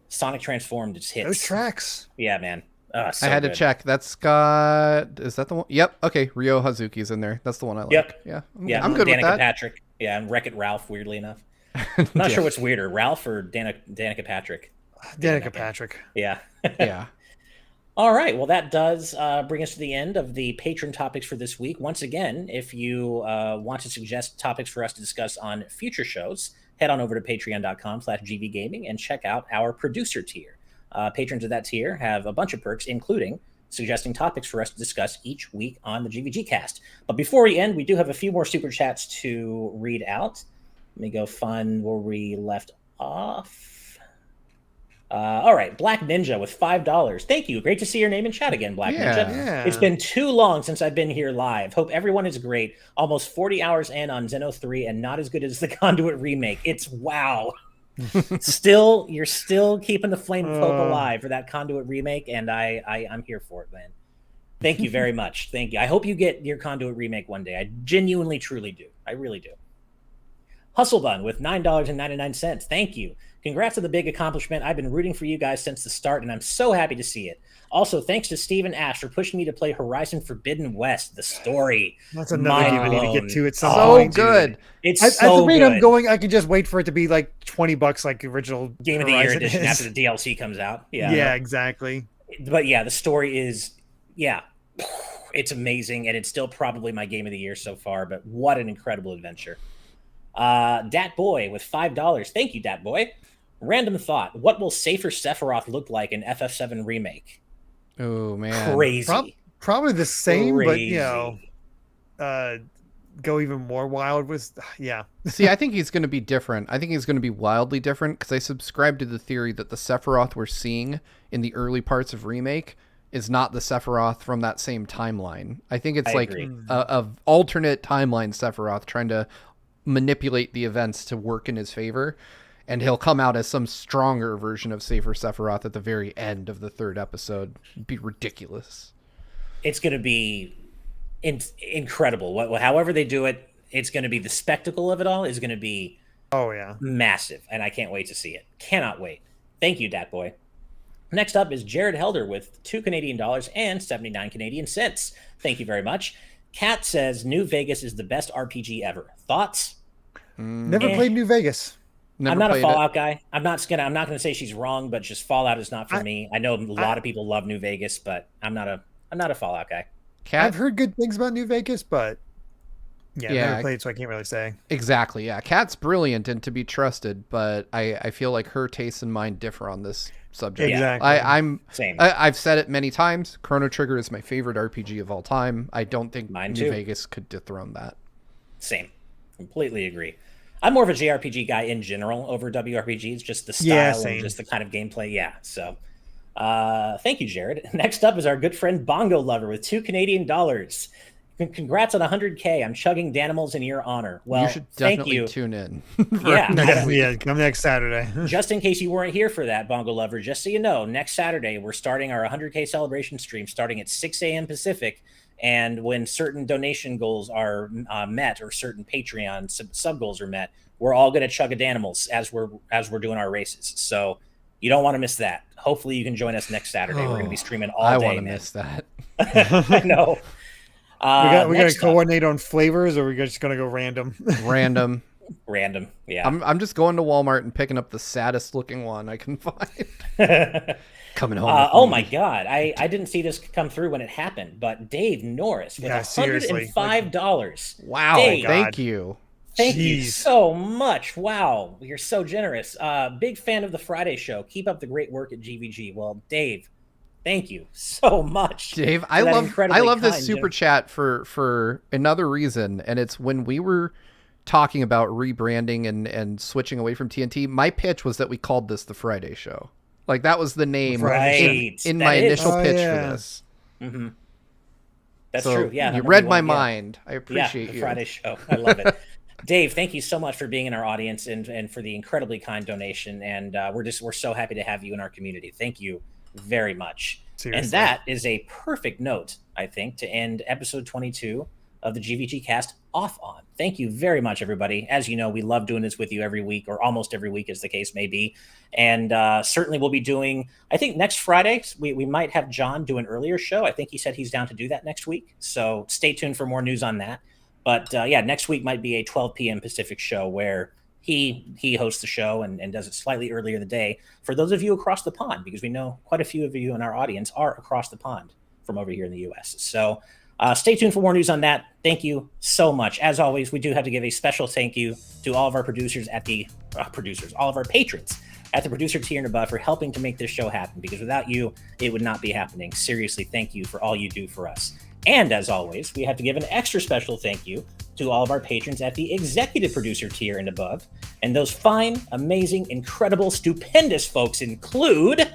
Sonic Transformed just hits. Those tracks. Yeah, man. I had to check. That's got. Is that the one? Yep. Okay. Ryo Hazuki's in there. That's the one I like. Yep. Yeah. I'm good Danica with that. Patrick. Yeah, and Wreck-It Ralph. Weirdly enough, I'm not sure what's weirder, Ralph or Danica Patrick. Danica Patrick. Yeah. Yeah. All right. Well, that does bring us to the end of the patron topics for this week. Once again, if you want to suggest topics for us to discuss on future shows, head on over to patreon.com/gvgaming and check out our producer tier. Patrons of that tier have a bunch of perks, including suggesting topics for us to discuss each week on the GVGcast. But before we end, we do have a few more super chats to read out. Let me go find where we left off. All right, Black Ninja with $5. Thank you. Great to see your name in chat again, Black Ninja. Yeah. It's been too long since I've been here live. Hope everyone is great. Almost 40 hours in on Xeno 3 and not as good as the Conduit remake. It's wow. You're still keeping the flame of hope alive for that Conduit remake, and I'm here for it, man. Thank you very much. Thank you. I hope you get your Conduit remake one day. I genuinely, truly do. I really do. Hustle Bun with $9.99. Thank you. Congrats on the big accomplishment. I've been rooting for you guys since the start, and I'm so happy to see it. Also, thanks to Steve and Ash for pushing me to play Horizon Forbidden West. The story. That's another game I need to get to at some so point. Good. Dude. It's At so the rate good. I'm going, I could just wait for it to be like $20 like the original Game of the Horizon Year edition is. after the DLC comes out. Yeah, exactly. But yeah, the story is, it's amazing, and it's still probably my Game of the Year so far, but what an incredible adventure. Dat Boy with $5. Thank you, Dat Boy. Random thought. What will Safer Sephiroth look like in FF7 Remake? Oh, man. Crazy. Probably the same, Crazy. but go even more wild with. Yeah. See, I think he's going to be different. I think he's going to be wildly different because I subscribe to the theory that the Sephiroth we're seeing in the early parts of Remake is not the Sephiroth from that same timeline. I think it's a alternate timeline Sephiroth trying to manipulate the events to work in his favor, and he'll come out as some stronger version of Safer Sephiroth at the very end of the third episode. It'd be ridiculous. It's going to be incredible. However they do it, it's going to be, the spectacle of it all is going to be massive, and I can't wait to see it. Cannot wait. Thank you, Dat Boy. Next up is Jared Helder with $2 Canadian and 79 Canadian cents. Thank you very much. Kat says New Vegas is the best RPG ever. Thoughts? Never played New Vegas. I'm not a Fallout guy. I'm not gonna say she's wrong, but just Fallout is not for me. I know a lot of people love New Vegas, but I'm not a Fallout guy. I've heard good things about New Vegas, but never played, so I can't really say. Exactly. Yeah, Kat's brilliant and to be trusted, but I feel like her tastes and mine differ on this subject. Exactly. Same. I've said it many times. Chrono Trigger is my favorite RPG of all time. I don't think New Vegas could dethrone that. Same. Completely agree. I'm more of a JRPG guy in general over WRPGs, just the style and just the kind of gameplay. Yeah. So thank you, Jared. Next up is our good friend Bongo Lover with $2 Canadian. Congrats on 100K. I'm chugging Danimals in your honor. Well, you should definitely tune in. Come next Saturday. Just in case you weren't here for that, Bongo Lover, just so you know, next Saturday we're starting our 100K celebration stream starting at 6 a.m. Pacific. And when certain donation goals are met, or certain Patreon sub goals are met, we're all going to chug a Danimals as we're doing our races. So you don't want to miss that. Hopefully you can join us next Saturday. We're going to be streaming all day. I want to miss that. I know. We got to coordinate on flavors, or we're just going to go random. Random. Yeah. I'm just going to Walmart and picking up the saddest looking one I can find. Coming home. Oh my God. I didn't see this come through when it happened, but Dave Norris with $105. Wow. Dave, thank you. Thank you so much. Wow. You're so generous. Big fan of the Friday show. Keep up the great work at GVG. Well, Dave, thank you so much. Dave, I love this super chat for another reason. And it's when we were talking about rebranding and switching away from TNT, my pitch was that we called this the Friday show. Like, that was the name in my initial pitch for this. Mm-hmm. That's true. Yeah. You read my mind. I appreciate the Friday show. I love it. Dave, thank you so much for being in our audience and for the incredibly kind donation. And we're so happy to have you in our community. Thank you very much. Seriously. And that is a perfect note, I think, to end episode 22 of the GVGcast off on. Thank you very much, everybody. As you know, we love doing this with you every week, or almost every week as the case may be. And certainly we'll be doing, I think next Friday, we might have John do an earlier show. I think he said he's down to do that next week. So stay tuned for more news on that. But next week might be a 12 p.m. Pacific show where he hosts the show and does it slightly earlier in the day for those of you across the pond, because we know quite a few of you in our audience are across the pond from over here in the U.S. So stay tuned for more news on that. Thank you so much. As always, we do have to give a special thank you to all of our producers at the all of our patrons at the producer tier and above for helping to make this show happen, because without you, it would not be happening. Seriously, thank you for all you do for us. And as always, we have to give an extra special thank you to all of our patrons at the executive producer tier and above. And those fine, amazing, incredible, stupendous folks include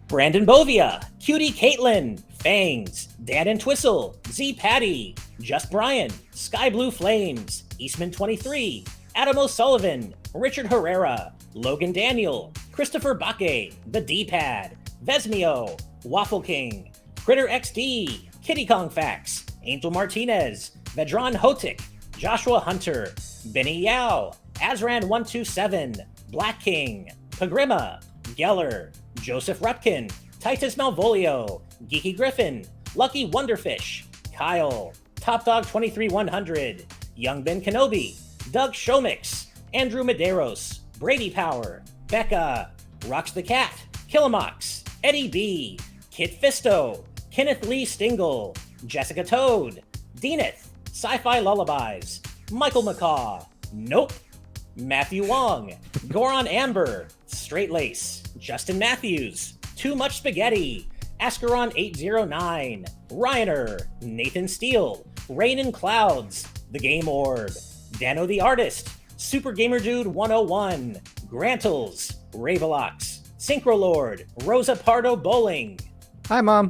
Brandon Bovia, Cutie Caitlin, Fangs, Dan and Twistle, Z Patty, Just Brian, Sky Blue Flames, Eastman 23, Adam O'Sullivan, Richard Herrera, Logan Daniel, Christopher Baque, The D-Pad, Vesmio, Waffle King, Critter XD, Kitty Kong Facts, Angel Martinez, Vedran Hotik, Joshua Hunter, Benny Yao, Azran127, Black King, Pagrima, Geller, Joseph Rutkin, Titus Malvolio, Geeky Griffin, Lucky Wonderfish, Kyle, Top Dog 23100, Young Ben Kenobi, Doug Shomix, Andrew Medeiros, Brady Power, Becca, Rocks the Cat, Killamox, Eddie B, Kit Fisto, Kenneth Lee Stingle, Jessica Toad, Deaneth, Sci-Fi Lullabies, Michael McCaw, Nope, Matthew Wong, Goron Amber, Straight Lace, Justin Matthews, Too Much Spaghetti, Ascaron 809, Ryaner, Nathan Steele, Rain and Clouds, The Game Orb, Dano the Artist, Super Gamer Dude 101, Grantles, Ravelox, Synchro Lord, Rosa Pardo Bowling, Hi, Mom.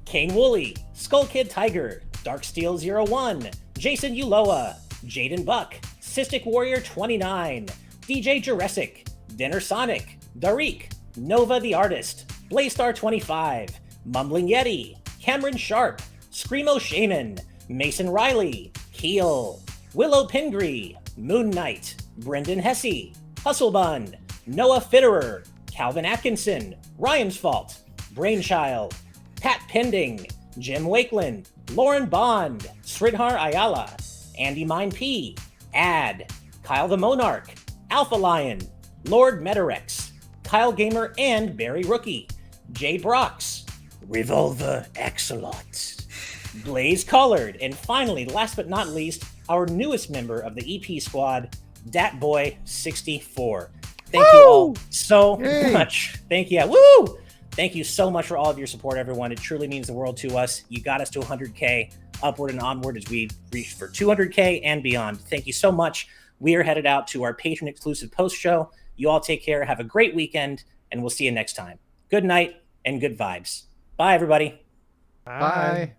Kane Woolley, Skull Kid Tiger, Darksteel 01, Jason Uloa, Jaden Buck, Cystic Warrior 29, DJ Jurassic, Dinner Sonic, Darik, Nova the Artist, Blaystar 25, Mumbling Yeti, Cameron Sharp, Screamo Shaman, Mason Riley, Heel, Willow Pingree, Moon Knight, Brendan Hesse, Hustlebun, Noah Fitterer, Calvin Atkinson, Ryan's Fault, Brainchild, Pat Pending, Jim Wakeland, Lauren Bond, Sridhar Ayala, Andy Mine P, Ad, Kyle the Monarch, Alpha Lion, Lord Metarex, Kyle Gamer and Barry Rookie, Jay Brox, Revolver Axolot, Blaze Collard, and finally, last but not least, our newest member of the EP squad, Datboy64. Thank you all so much. Thank you. Woo! Thank you so much for all of your support, everyone. It truly means the world to us. You got us to 100K, upward and onward as we reach for 200K and beyond. Thank you so much. We are headed out to our Patron exclusive post show. You all take care. Have a great weekend, and we'll see you next time. Good night and good vibes. Bye, everybody. Bye.